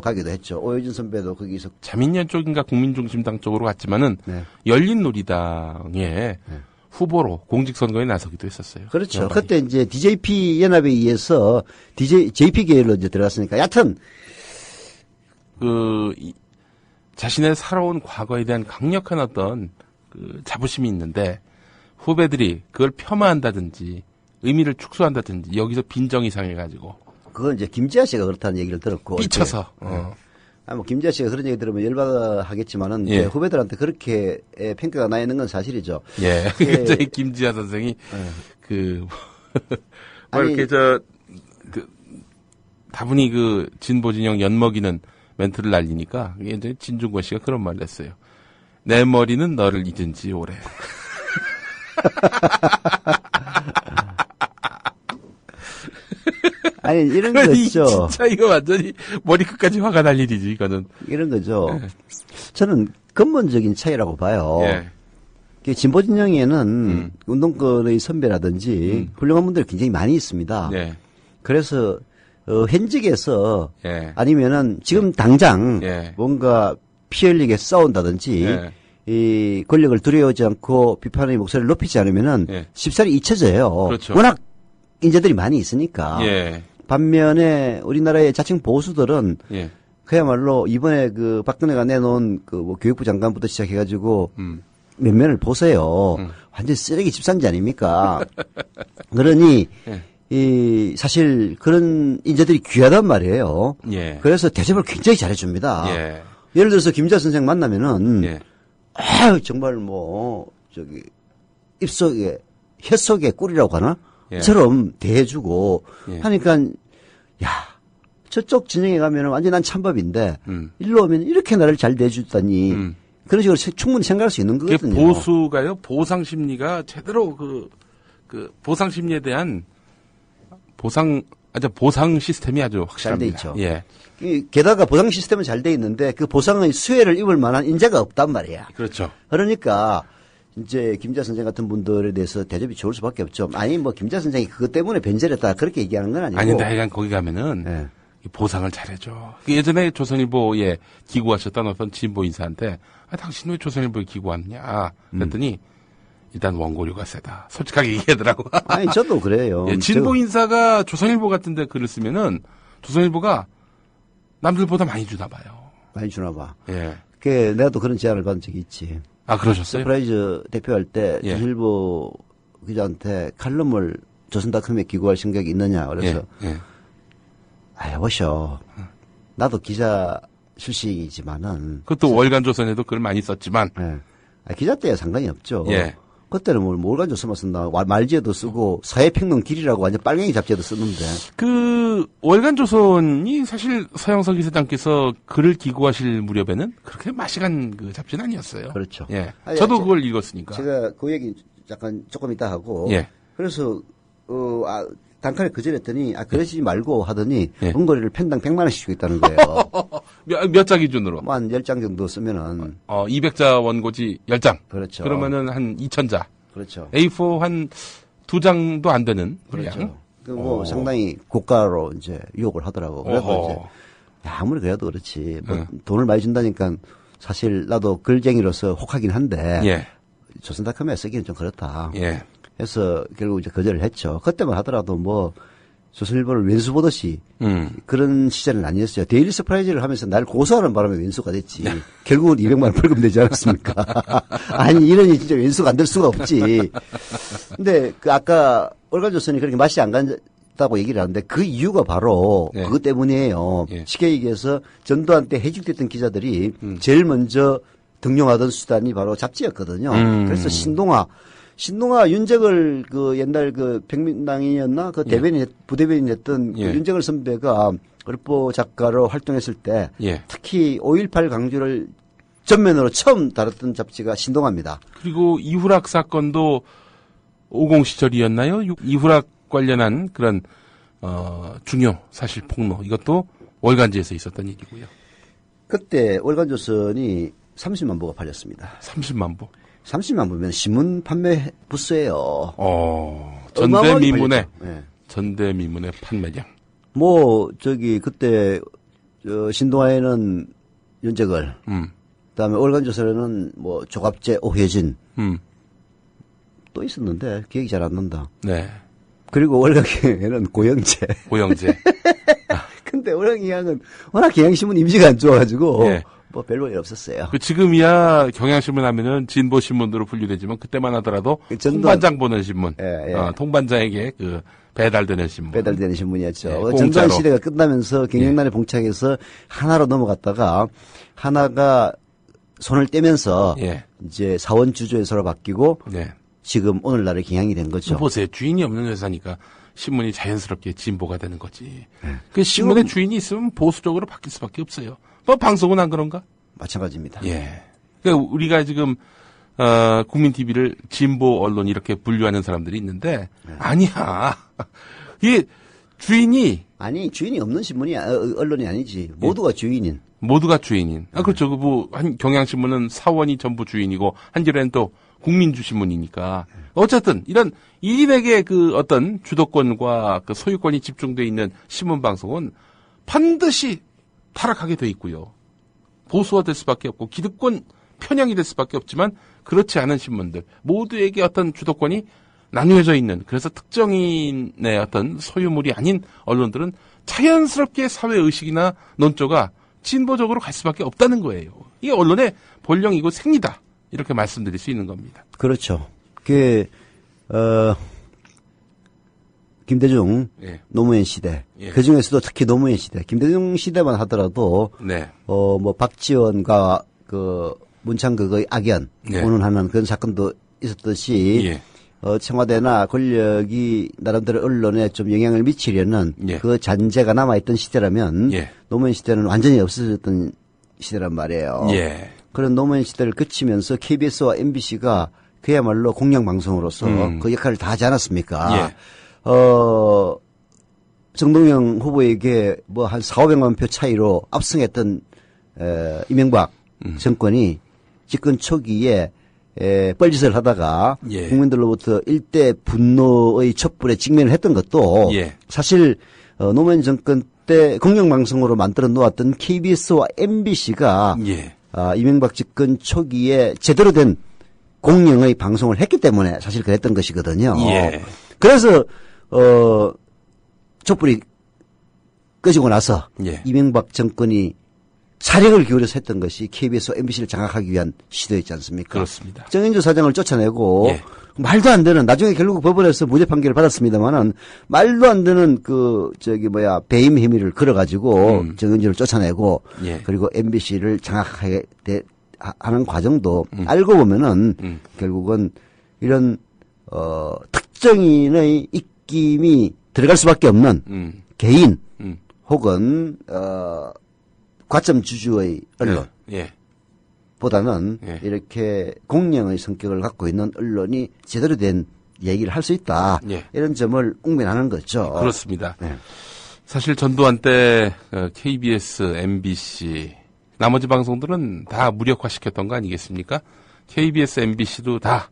가기도 했죠. 오효진 선배도 거기서. 자민련 쪽인가 국민중심당 쪽으로 갔지만은 네. 열린우리당의 후보로 공직선거에 나서기도 했었어요. 그렇죠. 양반이. 그때 이제 DJP 연합에 의해서 JP 계열로 이제 들어갔으니까 여하튼 자신의 살아온 과거에 대한 강력한 어떤 그 자부심이 있는데 후배들이 그걸 폄하한다든지 의미를 축소한다든지 여기서 빈정이 상해가지고 그건 이제 김지아 씨가 그렇다는 얘기를 들었고 삐쳐서. 뭐 김지아 씨가 그런 얘기 들으면 열받아 하겠지만은 예. 후배들한테 그렇게 평가가 나 있는 건 사실이죠. 예. 예. 저희 김지아 선생이 아니, 이렇게 다분히 그 진보 진영 엿먹이는 멘트를 날리니까 이게 이제 진중권 씨가 그런 말을 했어요. 내 머리는 너를 잊은 지 오래. 아니 이런 거죠. 진짜 이거 완전히 머리끝까지 화가 날 일이지 이거는. 이런 거죠. 저는 근본적인 차이라고 봐요. 예. 진보 진영에는 운동권의 선배라든지 훌륭한 분들이 굉장히 많이 있습니다. 네. 그래서 현직에서 예. 아니면은 지금 당장 예. 뭔가 피 흘리게 싸운다든지 예. 이 권력을 두려워하지 않고 비판의 목소리를 높이지 않으면은 예. 쉽사리 잊혀져요. 그렇죠. 워낙 인재들이 많이 있으니까. 예. 반면에 우리나라의 자칭 보수들은 예. 그야말로 이번에 그 박근혜가 내놓은 그 뭐 교육부 장관부터 시작해가지고 몇 면을 보세요. 완전 쓰레기 집산지 아닙니까? 그러니 예. 이 사실 그런 인재들이 귀하단 말이에요. 예. 그래서 대접을 굉장히 잘해줍니다. 예. 예를 들어서 김자 선생 만나면은 예. 정말 뭐 저기 입속에 혀속에 꿀이라고 하나? 예. 처럼 대해주고 예. 하니까 야 저쪽 진영에 가면은 완전 난 찬밥인데 일로 오면 이렇게 나를 잘 대해주다니 그런 식으로 충분히 생각할 수 있는 그게 거거든요. 보수가요, 보상 심리가 제대로 그 보상 심리에 대한 보상 시스템이 아주 확실합니다. 잘 돼 있죠. 예. 게다가 보상 시스템은 잘 돼 있는데 그 보상의 수혜를 입을 만한 인재가 없단 말이야. 그렇죠. 그러니까 이제 김자 선생 같은 분들에 대해서 대접이 좋을 수밖에 없죠. 아니 뭐 김자 선생이 그것 때문에 변제를 했다 그렇게 얘기하는 건 아니고. 아닌데 하여간 거기 가면은 네. 보상을 잘해줘. 예전에 조선일보에 기고하셨던 어떤 진보 인사한테 당신 왜 조선일보에 기고하느냐 그랬더니 일단 원고료가 세다. 솔직하게 얘기하더라고. 아니 저도 그래요. 예, 진보 인사가 조선일보 같은데 글을 쓰면은 조선일보가 남들보다 많이 주나 봐요. 많이 주나 봐. 예. 그 내가 또 그런 제안을 받은 적이 있지. 아 그러셨어요? 서프라이즈 대표할 때 예. 조선일보 기자한테 칼럼을 조선닷컴에 기고할 생각이 있느냐 그래서 예. 아 여보셔 나도 기자 출신이지만은 그것도 월간 조선에도 글 많이 썼지만 예. 기자 때야 상관이 없죠. 예. 그때는 뭘 월간 조선만 쓴다. 말지에도 쓰고 사회평론 길이라고 완전 빨갱이 잡지에도 쓰는데. 그 월간 조선이 사실 서영석 이사장께서 글을 기고하실 무렵에는 그렇게 마시간 그 잡지는 아니었어요. 그렇죠. 예. 아니, 저도 그걸 읽었으니까. 제가 그 얘기 약간 조금 이따 하고. 예. 그래서 단칼에 거절했더니 그러시지 말고 하더니 예. 원고료를 편당 100만 원씩 주고 있다는 거예요. 몇 자 기준으로? 뭐 한 10장 정도 쓰면은 200자 원고지 10장. 그렇죠. 그러면은 한 2,000자. 그렇죠. A4 한 2장도 안 되는 분량. 그렇죠. 그 뭐 상당히 고가로 이제 유혹을 하더라고. 그래서 어허. 이제 야, 아무리 그래도 그렇지. 뭐 응. 돈을 많이 준다니까 사실 나도 글쟁이로서 혹하긴 한데 예. 조선닷컴에 쓰기는 좀 그렇다. 예. 해서 결국 이제 거절을 했죠. 그때만 하더라도 뭐 조선일보를 왼수 보듯이 그런 시절은 아니었어요. 데일리 서프라이즈를 하면서 날 고소하는 바람에 왼수가 됐지. 결국은 200만 원 벌금 내지 않았습니까? 아니 이러니 진짜 왼수가 안 될 수가 없지. 근데 그 아까 월간조선이 그렇게 맛이 안 간다고 얘기를 하는데 그 이유가 바로 예. 그것 때문이에요. 예. 쉽게 얘기해서 전두환 때 해직됐던 기자들이 제일 먼저 등용하던 수단이 바로 잡지였거든요. 그래서 신동아 윤재걸 그 옛날 그 백민당이었나 그 대변인 부대변인 했던 그 예. 윤재걸 선배가 을보 작가로 활동했을 때 예. 특히 5.18 강주를 전면으로 처음 다뤘던 잡지가 신동아입니다. 그리고 이후락 사건도 50 시절이었나요? 이후락 관련한 그런 중요 사실 폭로 이것도 월간지에서 있었던 일이고요. 그때 월간조선이 30만 부가 팔렸습니다. 30만 부. 30만 부면 신문 판매 부수예요. 전대미문의 네. 전대미문의 판매량. 뭐 저기 그때 신동아에는 윤재걸, 그다음에 월간조선에는 뭐 조갑재, 오혜진 또 있었는데 기억이 잘 안 난다. 네. 그리고 월간경에는 고영재. 고영재. 근데 월간경은 워낙 경향신문 이미지가 안 좋아가지고 예. 뭐 별로 일 없었어요. 그 지금이야 경향신문 하면은 진보 신문으로 분류되지만 그때만 하더라도 통반장 보는 신문. 예. 통반장에게 그 배달되는 신문. 배달되는 신문이었죠. 예, 전두환 공짜로. 시대가 끝나면서 경영난에 봉착해서 하나로 넘어갔다가 하나가 손을 떼면서 예. 이제 사원 주조에서로 바뀌고 네. 지금 오늘날의 경향이 된 거죠. 보세요. 주인이 없는 회사니까 신문이 자연스럽게 진보가 되는 거지. 그 신문의 주인이 있으면 보수적으로 바뀔 수밖에 없어요. 뭐 방송은 안 그런가? 마찬가지입니다. 예. 그러니까 우리가 지금 국민 TV를 진보 언론 이렇게 분류하는 사람들이 있는데 아니야. 이게 주인이 아니 주인이 없는 신문이 언론이 아니지. 모두가 주인인. 모두가 주인인. 그렇죠. 경향신문은 사원이 전부 주인이고, 한겨레는 또 국민주신문이니까. 어쨌든, 이런 1인에게 어떤 주도권과 소유권이 집중되어 있는 신문방송은 반드시 타락하게 돼 있고요. 보수화될 수밖에 없고, 기득권 편향이 될 수밖에 없지만, 그렇지 않은 신문들, 모두에게 어떤 주도권이 나누어져 있는, 그래서 특정인의 어떤 소유물이 아닌 언론들은 자연스럽게 사회의식이나 논조가 진보적으로 갈 수밖에 없다는 거예요. 이게 언론의 본령이고 생리다. 이렇게 말씀드릴 수 있는 겁니다. 그렇죠. 김대중 예. 노무현 시대, 예. 그 중에서도 특히 노무현 시대, 김대중 시대만 하더라도 네. 박지원과 문창극의 악연 예. 운운하는 그런 사건도 있었듯이 예. 청와대나 권력이 나름대로 언론에 좀 영향을 미치려는 예. 그 잔재가 남아있던 시대라면 예. 노무현 시대는 완전히 없어졌던 시대란 말이에요. 예. 그런 노무현 시대를 거치면서 KBS와 MBC가 그야말로 공영방송으로서 그 역할을 다 하지 않았습니까? 예. 정동영 후보에게 한 4,500만 표 차이로 압승했던 이명박 정권이 집권 초기에 뻘짓을 하다가 예. 국민들로부터 일대 분노의 촛불에 직면을 했던 것도 예. 사실 노무현 정권 때 공영방송으로 만들어 놓았던 KBS와 MBC가 예. 이명박 집권 초기에 제대로 된 공영의 방송을 했기 때문에 사실 그랬던 것이거든요. 예. 그래서 촛불이 꺼지고 나서 예. 이명박 정권이 사력을 기울여서 했던 것이 KBS와 MBC를 장악하기 위한 시도였지 않습니까? 그렇습니다. 정인주 사장을 쫓아내고 예. 말도 안 되는, 나중에 결국 법원에서 무죄 판결을 받았습니다만은 말도 안 되는 배임 혐의를 걸어가지고 정인주를 쫓아내고 예. 그리고 MBC를 장악하게 하는 과정도 알고 보면은 결국은 이런 특정인의 입김이 들어갈 수밖에 없는 개인 혹은 과점 주주의 언론 예. 보다는 예. 이렇게 공영의 성격을 갖고 있는 언론이 제대로 된 얘기를 할 수 있다. 예. 이런 점을 웅변하는 거죠. 그렇습니다. 네. 사실 전두환 때 KBS, MBC 나머지 방송들은 다 무력화시켰던 거 아니겠습니까? KBS, MBC도 다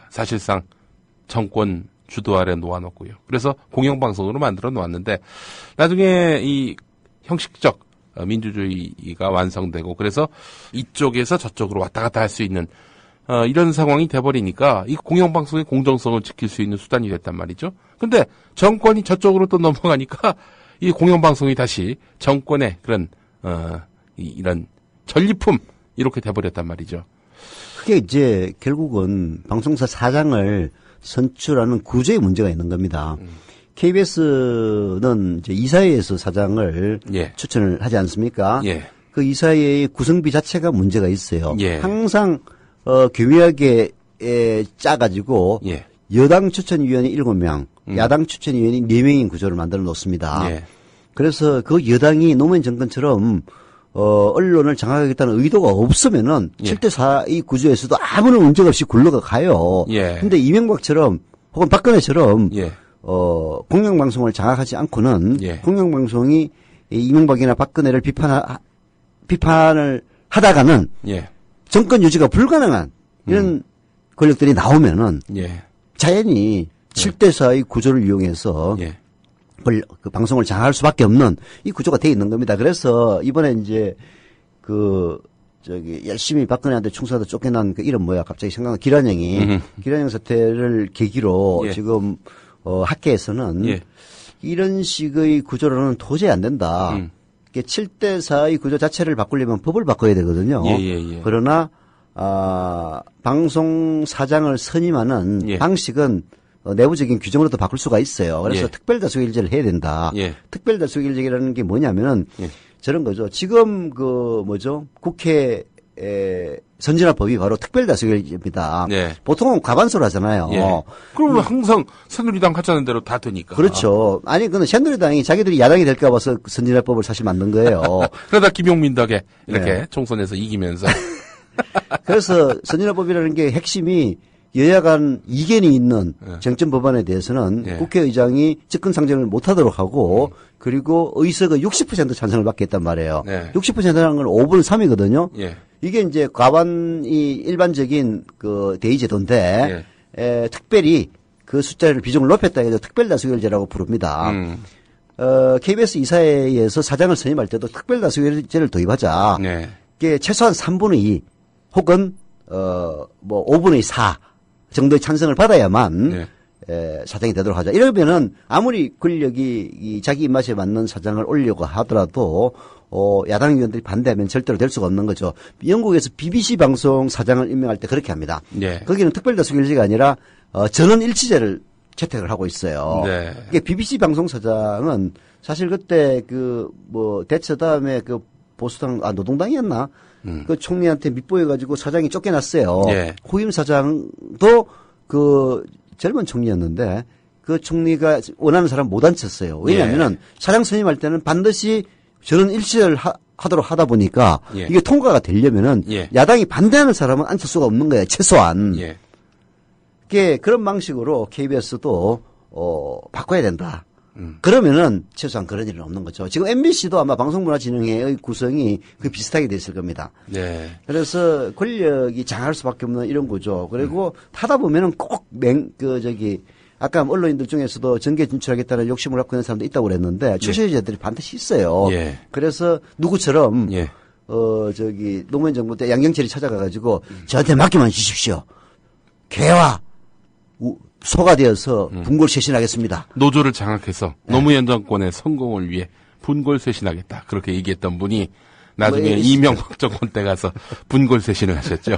사실상 정권 주도 아래 놓아놓고요. 그래서 공영방송으로 만들어 놓았는데 나중에 이 형식적 민주주의가 완성되고 그래서 이쪽에서 저쪽으로 왔다 갔다 할 수 있는 이런 상황이 돼버리니까 이 공영방송의 공정성을 지킬 수 있는 수단이 됐단 말이죠. 근데 정권이 저쪽으로 또 넘어가니까 이 공영방송이 다시 정권의 그런 이런 전리품 이렇게 돼버렸단 말이죠. 그게 이제 결국은 방송사 사장을 선출하는 구조에 문제가 있는 겁니다. KBS는 이제 이사회에서 사장을 예. 추천을 하지 않습니까? 예. 그 이사회의 구성비 자체가 문제가 있어요. 예. 항상 교묘하게 짜가지고 예. 여당 추천위원이 7명, 야당 추천위원이 4명인 구조를 만들어 놓습니다. 예. 그래서 그 여당이 노무현 정권처럼 언론을 장악하겠다는 의도가 없으면은 예. 7대4 이 구조에서도 아무런 문제가 없이 굴러가 가요. 예. 근데 이명박처럼 혹은 박근혜처럼 예. 공영방송을 장악하지 않고는 예. 공영방송이 이명박이나 박근혜를 비판을 하다가는 예. 정권 유지가 불가능한 이런 권력들이 나오면은 예. 자연히 7대4의 구조를 이용해서 예. 그 방송을 장악할 수밖에 없는 이 구조가 돼 있는 겁니다. 그래서 이번에 이제 열심히 박근혜한테 충성하다 쫓겨난 그 이름 뭐야 갑자기 생각나 기란영이 기란영 사태를 계기로 예. 지금 학계에서는 예. 이런 식의 구조로는 도저히 안 된다. 7대4의 구조 자체를 바꾸려면 법을 바꿔야 되거든요. 예. 그러나 방송 사장을 선임하는 예. 방식은 내부적인 규정으로도 바꿀 수가 있어요. 그래서 예. 특별다수결제를 해야 된다. 예. 특별다수결제라는 게 뭐냐면은 예. 저런 거죠. 지금 국회 선진화법이 바로 특별다수결제입니다. 예. 보통은 과반수로 하잖아요. 예. 그러면 항상 새누리당 하자는 대로 다 되니까. 그렇죠. 아니 그건 새누리당이 자기들이 야당이 될까 봐서 선진화법을 사실 만든 거예요. 그러다 김용민 덕에 이렇게 네. 총선에서 이기면서. 그래서 선진화법이라는 게 핵심이 여야 간 이견이 있는 네. 쟁점 법안에 대해서는 네. 국회의장이 직권 상정을 못하도록 하고 그리고 의석의 60% 찬성을 받게 했단 말이에요. 네. 60%라는 건 5분의 3이거든요. 예. 이게 이제 과반이 일반적인 그 대의제도인데 특별히 그 숫자를 비중을 높였다 해서 특별다수결제라고 부릅니다. KBS 이사회에서 사장을 선임할 때도 특별다수결제를 도입하자. 네. 이게 최소한 3분의 2 혹은 뭐 5분의 4 정도의 찬성을 받아야만 네. 사장이 되도록 하자. 이러면은 아무리 권력이 이 자기 입맛에 맞는 사장을 올리려고 하더라도 야당 의원들이 반대하면 절대로 될 수가 없는 거죠. 영국에서 BBC 방송 사장을 임명할 때 그렇게 합니다. 네. 거기는 특별다수결제가 아니라 전원 일치제를 채택을 하고 있어요. 네. 이게 BBC 방송 사장은 사실 그때 대처 다음에 그 보수당 노동당이었나? 그 총리한테 밑보여가지고 사장이 쫓겨났어요. 예. 후임 사장도 그 젊은 총리였는데 그 총리가 원하는 사람 못 앉혔어요. 왜냐하면은 사장 선임할 때는 반드시 전원 일치를 하도록 하다 보니까 이게 통과가 되려면은 야당이 반대하는 사람은 앉힐 수가 없는 거예요. 최소한. 그게 그런 방식으로 KBS도 바꿔야 된다. 그러면은 최소한 그런 일은 없는 거죠. 지금 MBC도 아마 방송문화진흥회의 구성이 그 비슷하게 돼 있을 겁니다. 네. 그래서 권력이 장할 수밖에 없는 이런 거죠. 그리고 하다 보면은 꼭 아까 언론인들 중에서도 정계 진출하겠다는 욕심을 갖고 있는 사람도 있다고 그랬는데 출세자들이 반드시 있어요. 그래서 누구처럼 노무현 정부 때 양경철이 찾아가가지고 저한테 맡기만 주십시오. 개와 소가 되어서 분골쇄신하겠습니다. 노조를 장악해서 노무현 정권의 성공을 위해 분골쇄신하겠다. 그렇게 얘기했던 분이 나중에 이명박 정권 때 가서 분골쇄신을 하셨죠.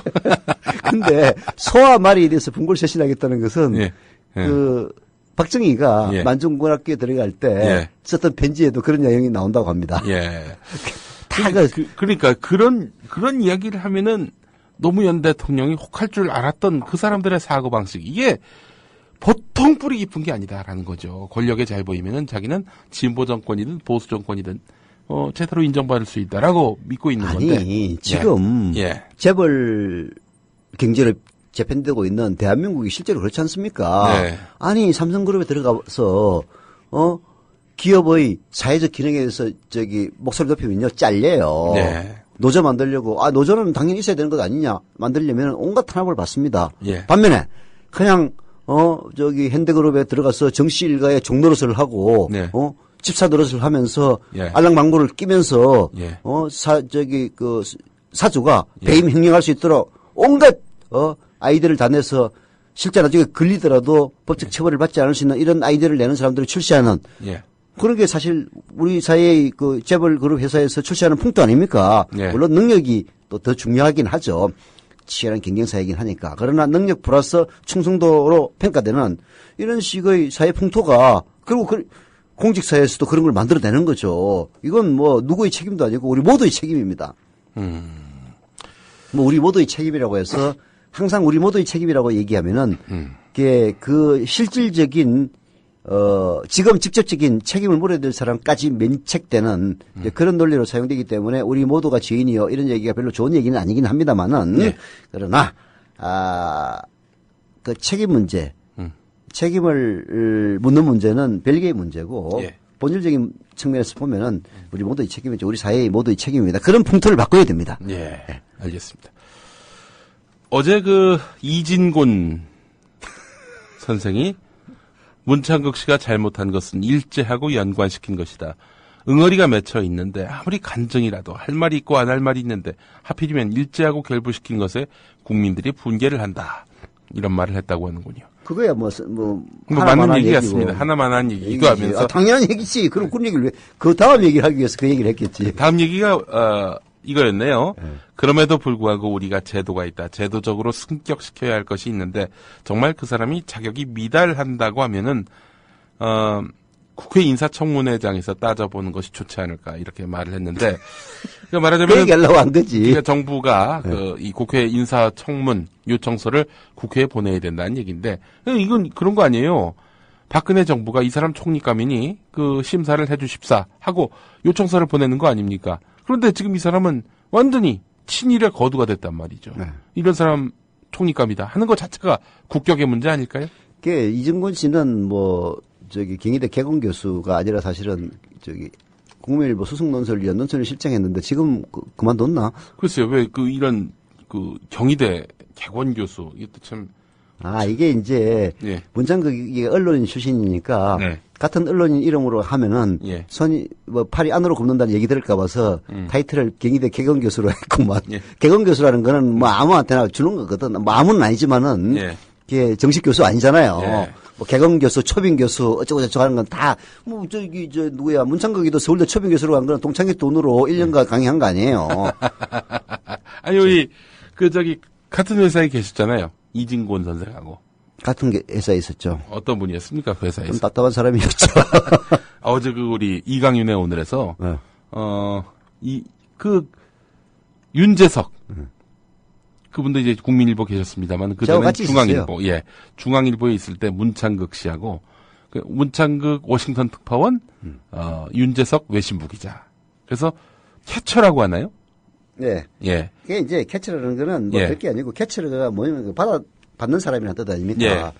근데 소와 말이 돼서 분골쇄신하겠다는 것은 그 박정희가 만중군학교에 들어갈 때 썼던 편지에도 그런 내용이 나온다고 합니다. 그러니까 그런 이야기를 하면은 노무현 대통령이 혹할 줄 알았던 그 사람들의 사고방식, 이게 보통 뿌리 깊은 게 아니다라는 거죠. 권력에 잘 보이면은 자기는 진보 정권이든 보수 정권이든 제대로 인정받을 수 있다라고 믿고 있는 건데. 아니, 지금 재벌 경제를 재편되고 있는 대한민국이 실제로 그렇지 않습니까? 아니, 삼성그룹에 들어가서 기업의 사회적 기능에 대해서 목소리 높이면요 잘려요. 노조 만들려고 노조는 당연히 있어야 되는 것 아니냐 만들려면 온갖 탄압을 받습니다. 반면에 그냥 현대그룹에 들어가서 정씨 일가의 종노릇을 하고 집사 노릇을 하면서 알랑망구를 끼면서 사주가 배임 횡령할 수 있도록 온갖 아이디어를 다 내서 실제 나중에 걸리더라도 법적 처벌을 받지 않을 수 있는 이런 아이디어를 내는 사람들을 출시하는 그런 게 사실 우리 사회의 그 재벌 그룹 회사에서 출시하는 풍토 아닙니까? 물론 능력이 또 더 중요하긴 하죠. 치열한 경쟁사이긴 하니까. 그러나 능력 플러스 충성도로 평가되는 이런 식의 사회 풍토가 그리고 공직사회에서도 그런 걸 만들어내는 거죠. 이건 뭐 누구의 책임도 아니고 우리 모두의 책임입니다. 뭐 우리 모두의 책임이라고 해서 항상 우리 모두의 책임이라고 얘기하면은 그 실질적인 지금 직접적인 책임을 물어야 될 사람까지 면책되는 그런 논리로 사용되기 때문에 우리 모두가 죄인이요 이런 얘기가 별로 좋은 얘기는 아니긴 합니다만은 그러나 그 책임 문제, 책임을 묻는 문제는 별개의 문제고 본질적인 측면에서 보면은 우리 모두의 책임이죠. 우리 사회의 모두의 책임입니다. 그런 풍토를 바꿔야 됩니다. 알겠습니다. 어제 그 이진곤 선생이 문창극 씨가 잘못한 것은 일제하고 연관시킨 것이다. 응어리가 맺혀 있는데 아무리 간증이라도 할 말이 있고 안 할 말이 있는데 하필이면 일제하고 결부시킨 것에 국민들이 분개를 한다. 이런 말을 했다고 하는군요. 그거야 맞는 얘기 같습니다. 하나만한 얘기도 하면서 당연한 얘기지. 그럼 그런 얘기를 왜 그 다음 얘기를 하기 위해서 그 얘기를 했겠지. 다음 얘기가 이거였네요. 그럼에도 불구하고 우리가 제도가 있다. 제도적으로 승격시켜야 할 것이 있는데 정말 그 사람이 자격이 미달한다고 하면은 국회 인사청문회장에서 따져보는 것이 좋지 않을까 이렇게 말을 했는데 그러니까 말하자면 그 얘기하려고 한 거지. 그러니까 정부가 이 국회 인사청문 요청서를 국회에 보내야 된다는 얘기인데 이건 그런 거 아니에요. 박근혜 정부가 이 사람 총리감이니 그 심사를 해주십사 하고 요청서를 보내는 거 아닙니까? 그런데 지금 이 사람은 완전히 친일의 거두가 됐단 말이죠. 이런 사람 총리감이다 하는 것 자체가 국격의 문제 아닐까요? 이정곤 씨는 경희대 개공 교수가 아니라 사실은 국민일보 수석논설위원 논설을 실장했는데 지금 그만뒀나? 글쎄요, 왜 이런 경희대 개건 교수 이것도 참. 이게 이제 예. 문창극이 언론인 출신이니까 네. 같은 언론인 이름으로 하면은 예. 손이 팔이 안으로 굽는다는 얘기 들을까 봐서 타이틀을 경희대 개건 교수로 했구만. 예. 개건 교수라는 거는 아무한테나 주는 거거든. 아무는 아니지만은 예. 이게 정식 교수 아니잖아요. 예. 개건 교수, 초빙 교수 어쩌고 저쩌고 하는 건 다 누구야 문창극이도 서울대 초빙 교수로 간 거는 동창회 돈으로 1년간 강의한 거 아니에요. 아니 우리 같은 회사에 계셨잖아요. 이진곤 선생하고. 같은 회사에 있었죠. 어떤 분이었습니까? 그 회사에서. 좀 답답한 사람이었죠. 어제 우리 이강윤의 오늘에서, 네. 윤재석. 그분도 이제 국민일보 계셨습니다만, 그전에 중앙일보. 예. 중앙일보에 있을 때 문창극 씨하고, 문창극 워싱턴 특파원, 윤재석 외신부 기자. 그래서 캐처라고 하나요? 네. 예. 그게 이제 캐처라는 거는 예. 별게 아니고 캐처가 뭐냐면 받는 사람이란 뜻 아닙니까? 예.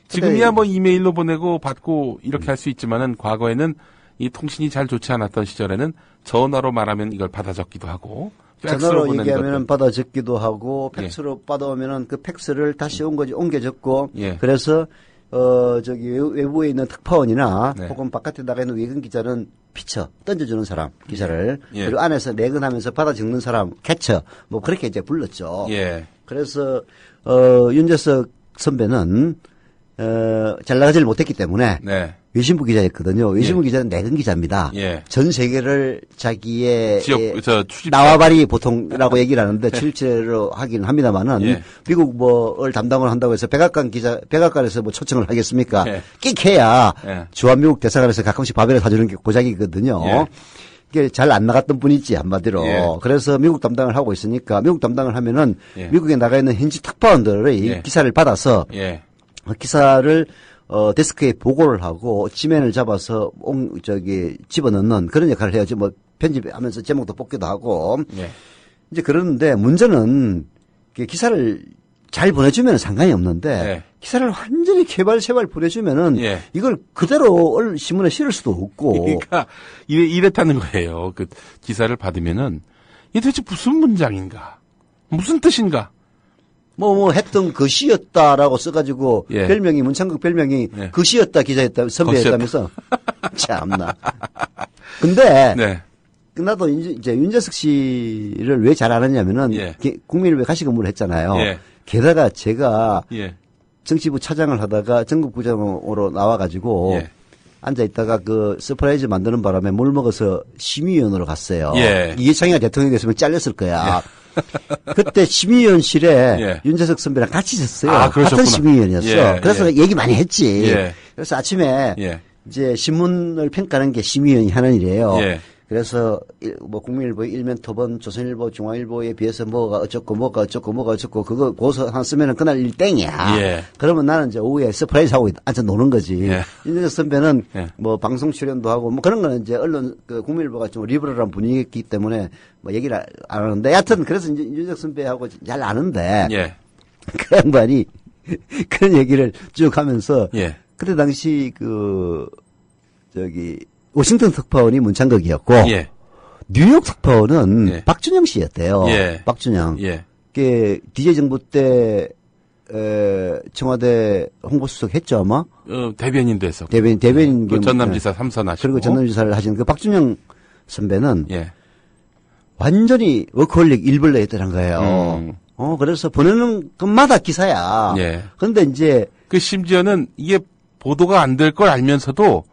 지금이야 이메일로 보내고 받고 이렇게 할 수 있지만은 과거에는 이 통신이 잘 좋지 않았던 시절에는 전화로 말하면 이걸 받아 적기도 하고 전화로 얘기하면은 받아 적기도 하고 팩스로 받아오면은 그 팩스를 다시 옮겨 적고 예. 그래서 외부에 있는 특파원이나 네. 혹은 바깥에 나가 있는 외근 기자는 피처 던져주는 사람 기사를 예. 그리고 안에서 내근하면서 받아 적는 사람 캐처 그렇게 이제 불렀죠. 예. 그래서 윤재석 선배는 잘 나가지를 못했기 때문에 네. 외신부 기자였거든요. 외신부 기자는 내근 기자입니다. 예. 전 세계를 자기의 출입 나와바리 보통이라고 얘기를 하는데 출입처로 하긴 합니다만은 예. 미국을 담당을 한다고 해서 백악관에서 초청을 하겠습니까? 예. 끽해야 예. 주한미국 대사관에서 가끔씩 밥이라 사주는 게 고작이거든요. 예. 이게 잘 안 나갔던 분이지 한마디로. 예. 그래서 미국 담당을 하고 있으니까 미국 담당을 하면은 예. 미국에 나가 있는 현지 특파원들의 예. 기사를 받아서 예. 기사를 데스크에 보고를 하고 지면을 잡아서 집어넣는 그런 역할을 해야지 편집하면서 제목도 뽑기도 하고 예. 이제 그러는데 문제는 기사를 잘 보내주면 상관이 없는데 예. 기사를 완전히 개발세발 보내주면은 예. 이걸 그대로 신문에 실을 수도 없고 그러니까 이랬다는 거예요. 그 기사를 받으면은 이게 도대체 무슨 문장인가? 무슨 뜻인가? 했던 것이었다라고 써가지고 예. 별명이 문창극 별명이 예. 것이었다 기자였다 선배였다면서 참나. 근데 네. 나도 이제 윤재석 씨를 왜 잘 아느냐면은 예. 국민일보에 가시 근무를 했잖아요. 예. 게다가 제가 예. 정치부 차장을 하다가 전국부장으로 나와가지고 예. 앉아 있다가 서프라이즈 만드는 바람에 물 먹어서 심의위원으로 갔어요. 예. 이해창이가 대통령이 됐으면 잘렸을 거야. 그때 심의위원실에 예. 윤재석 선배랑 같이 있었어요. 그러셨구나. 같은 심의위원이었어. 예. 그래서 얘기 많이 했지. 예. 그래서 아침에 예. 이제 신문을 평가하는 게 심의위원이 하는 일이에요. 예. 그래서 국민일보의 일면토번 조선일보 중앙일보에 비해서 뭐가 어쩌고 그거 고서 하나 쓰면은 그날 일 땡이야. 예. 그러면 나는 이제 오후에 서프라이즈 하고 앉아 노는 거지. 예. 윤재석 선배는 예. 방송 출연도 하고 그런 거는 이제 언론 국민일보가 좀 리버럴한 분위기이기 때문에 얘기를 안 하는데 여하튼 그래서 이제 윤재석 선배하고 잘 아는데 예. 그 양반이 그런 얘기를 쭉 하면서 예. 그때 당시 워싱턴 특파원이 문창극이었고 예. 뉴욕 특파원은 예. 박준영 씨였대요. 예. 박준영. 예. 그 DJ 정부 때 청와대 홍보수석 했죠 아마. 대변인도 했었고. 대변인 그 전남지사 3선 하시고. 그리고 전남지사를 하신 그 박준영 선배는 예. 완전히 워커홀릭 일벌레 했다는 거예요. 그래서 보내는 것마다 기사야. 예. 그런데 이제 심지어는 이게 보도가 안 될 걸 알면서도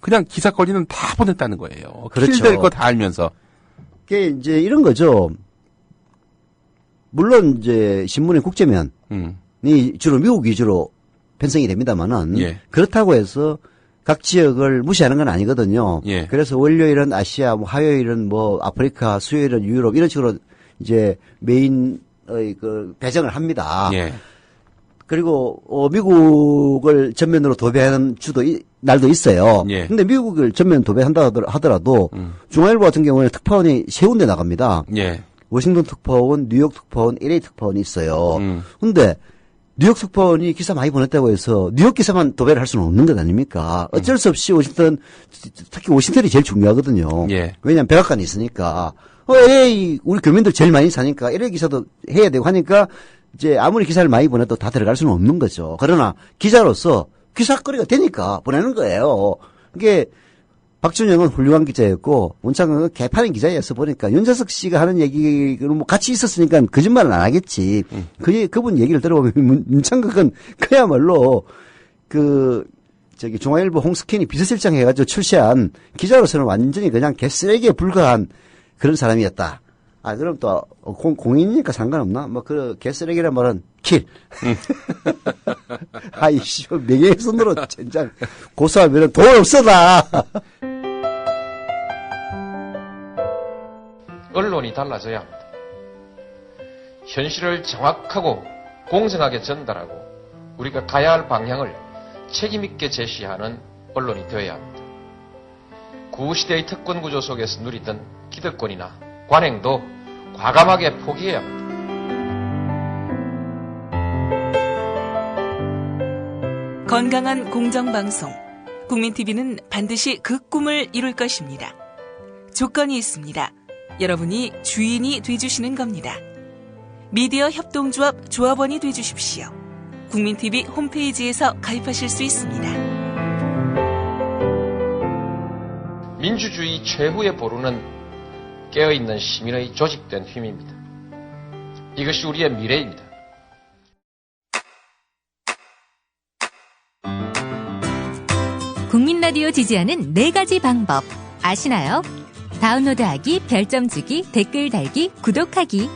그냥 기사거리는 다 보냈다는 거예요. 그렇죠. 킬될 거 다 알면서. 그게 이제 이런 거죠. 물론 이제 신문의 국제면이 주로 미국 위주로 편성이 됩니다만은 예. 그렇다고 해서 각 지역을 무시하는 건 아니거든요. 예. 그래서 월요일은 아시아, 화요일은 아프리카, 수요일은 유럽 이런 식으로 이제 메인의 배정을 합니다. 예. 그리고 미국을 전면으로 도배하는 날도 있어요. 예. 근데 미국을 전면 도배한다 하더라도 중앙일보 같은 경우에는 특파원이 세 군데 나갑니다. 예. 워싱턴 특파원, 뉴욕 특파원, LA 특파원이 있어요. 근데 뉴욕 특파원이 기사 많이 보냈다고 해서 뉴욕 기사만 도배를 할 수는 없는 것 아닙니까? 어쩔 수 없이 워싱턴, 특히 워싱턴이 제일 중요하거든요. 예. 왜냐하면 백악관이 있으니까. LA 우리 교민들 제일 많이 사니까 LA 기사도 해야 되고 하니까 이제 아무리 기사를 많이 보내도 다 들어갈 수는 없는 거죠. 그러나 기자로서 기사거리가 되니까 보내는 거예요. 이게 박준영은 훌륭한 기자였고 문창극은 개판인 기자였어 보니까 윤재석 씨가 하는 얘기를 뭐 같이 있었으니까 거짓말은 안 하겠지. 그분 얘기를 들어보면 문창극은 그야말로 중앙일보 홍스캔이 비서실장 해가지고 출세한 기자로서는 완전히 그냥 개쓰레기에 불과한 그런 사람이었다. 그럼 또 공인이니까 상관없나? 뭐 개쓰레기란 말은 킬. 아이씨 명예훼손으로 젠장 고소하면 돈 없어다. 언론이 달라져야 합니다. 현실을 정확하고 공정하게 전달하고 우리가 가야 할 방향을 책임있게 제시하는 언론이 되어야 합니다. 구시대의 특권구조 속에서 누리던 기득권이나 관행도 과감하게 포기해야 합니다. 건강한 공정방송 국민TV는 반드시 그 꿈을 이룰 것입니다. 조건이 있습니다. 여러분이 주인이 돼주시는 겁니다. 미디어 협동조합 조합원이 돼주십시오. 국민TV 홈페이지에서 가입하실 수 있습니다. 민주주의 최후의 보루는 깨어있는 시민의 조직된 힘입니다. 이것이 우리의 미래입니다. 국민라디오 지지하는 4가지 방법 아시나요? 다운로드하기, 별점 주기, 댓글 달기, 구독하기.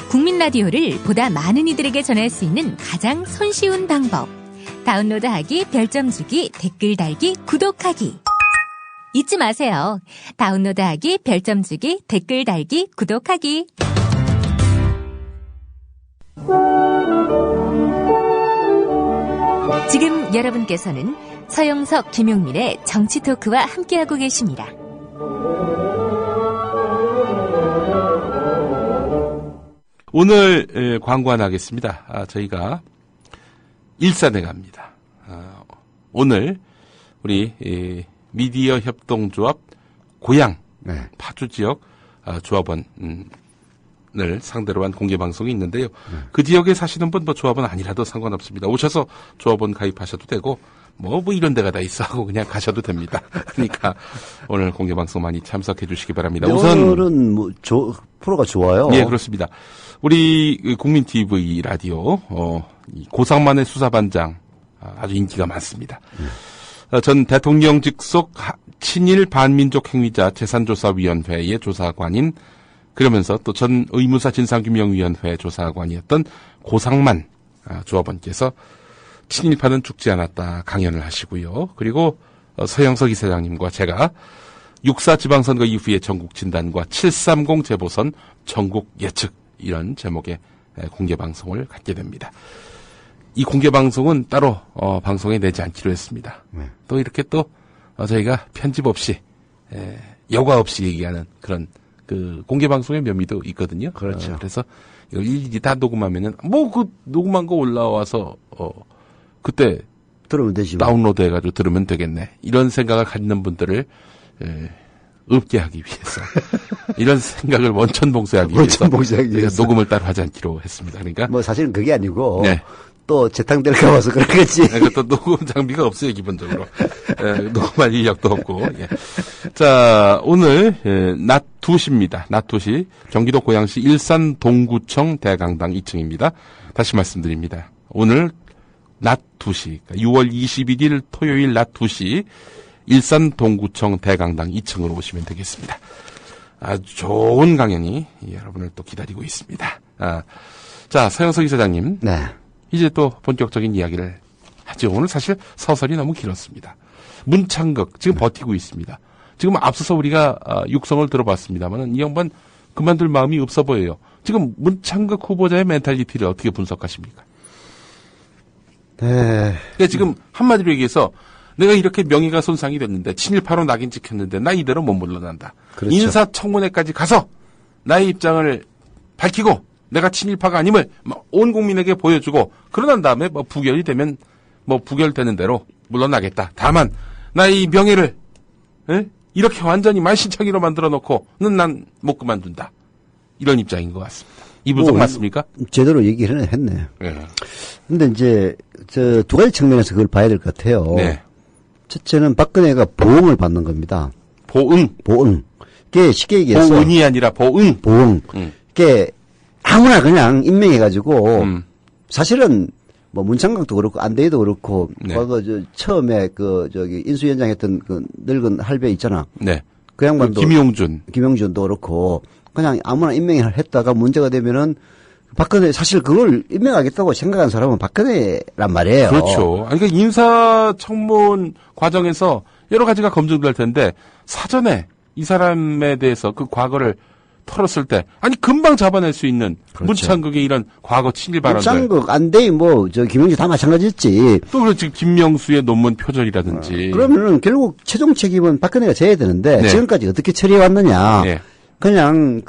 국민라디오를 보다 많은 이들에게 전할 수 있는 가장 손쉬운 방법. 다운로드하기, 별점 주기, 댓글 달기, 구독하기. 잊지 마세요. 다운로드하기, 별점 주기, 댓글 달기, 구독하기. 지금 여러분께서는 서영석, 김용민의 정치 토크와 함께하고 계십니다. 오늘 광고 하나 하겠습니다. 저희가 일산에 갑니다. 오늘 우리 미디어 협동조합 고양 파주 지역 조합원을 상대로 한 공개 방송이 있는데요. 그 지역에 사시는 분 조합원 아니라도 상관없습니다. 오셔서 조합원 가입하셔도 되고 뭐 이런 데가 다 있어 하고 그냥 가셔도 됩니다. 그러니까 오늘 공개 방송 많이 참석해 주시기 바랍니다. 오늘은 프로가 좋아요. 예, 그렇습니다. 우리 국민 TV 라디오 고상만의 수사반장 아주 인기가 많습니다. 전 대통령 직속 친일 반민족 행위자 재산조사위원회의 조사관인 그러면서 또 전 의무사 진상규명위원회 조사관이었던 고상만 조합원께서 친일파는 죽지 않았다 강연을 하시고요. 그리고 서영석 이사장님과 제가 6.4 지방선거 이후의 전국 진단과 730 재보선 전국 예측 이런 제목의 공개방송을 갖게 됩니다. 이 공개방송은 따로 방송에 내지 않기로 했습니다. 또 이렇게 또 저희가 편집 없이 여과 없이 얘기하는 그런 그 공개방송의 묘미도 있거든요. 그렇죠. 그래서 이걸 일일이 다 녹음하면은 그 녹음한 거 올라와서 그때 들으면 되지. 다운로드 해가지고 들으면 되겠네. 이런 생각을 갖는 분들을 없게 하기 위해서 이런 생각을 원천봉쇄하기 위해서 녹음을 따로 하지 않기로 했습니다. 그러니까 뭐 사실은 그게 아니고 또 재탕될까 봐서 그러겠지. 또 녹음 장비가 없어요 기본적으로. 녹음할 인력도 없고. 예. 자 오늘 낮 2시입니다. 낮 2시 경기도 고양시 일산 동구청 대강당 2층입니다. 다시 말씀드립니다. 오늘 낮 2시 6월 21일 토요일 낮 2시 일산 동구청 대강당 2층으로 오시면 되겠습니다. 아주 좋은 강연이 여러분을 또 기다리고 있습니다. 자 서영석 이사장님. 네. 이제 또 본격적인 이야기를 하죠. 오늘 사실 서설이 너무 길었습니다. 문창극 지금 버티고 있습니다. 지금 앞서서 우리가 육성을 들어봤습니다만 이 양반 그만둘 마음이 없어 보여요. 지금 문창극 후보자의 멘탈리티를 어떻게 분석하십니까? 네. 그러니까 지금 한마디로 얘기해서 내가 이렇게 명예가 손상이 됐는데 친일파로 낙인 찍혔는데 나 이대로 못 물러난다. 그렇죠. 인사청문회까지 가서 나의 입장을 밝히고 내가 친일파가 아님을 온 국민에게 보여주고 그러난 다음에 부결이 되면 부결되는 대로 물러나겠다. 다만 나의 명예를 이렇게 완전히 말신창이로 만들어 놓고는 난 못 그만둔다. 이런 입장인 것 같습니다. 이 분석 맞습니까? 제대로 얘기를 했네. 근데 이제 두 가지 측면에서 그걸 봐야 될 것 같아요. 네. 첫째는 박근혜가 보응을 받는 겁니다. 보응. 그게 쉽게 얘기해서 보은이 아니라 보응. 그게 아무나 그냥 임명해가지고 사실은 문창극도 그렇고 안대희도 그렇고 과거 처음에 인수위원장 했던 그 늙은 할배 있잖아. 네. 그 양반도 김용준도 그렇고 그냥 아무나 임명을 했다가 문제가 되면은 박근혜 사실 그걸 임명하겠다고 생각한 사람은 박근혜란 말이에요. 그렇죠. 그러니까 인사청문 과정에서 여러 가지가 검증될 텐데 사전에 이 사람에 대해서 그 과거를 털었을 때 금방 잡아낼 수 있는 그렇죠. 문창극의 이런 과거 친일 발언들. 문창극 안대희 김용준 다 마찬가지였지. 또 그렇지 김명수의 논문 표절이라든지. 그러면은 결국 최종 책임은 박근혜가 져야 되는데 네. 지금까지 어떻게 처리해 왔느냐. 네. 그냥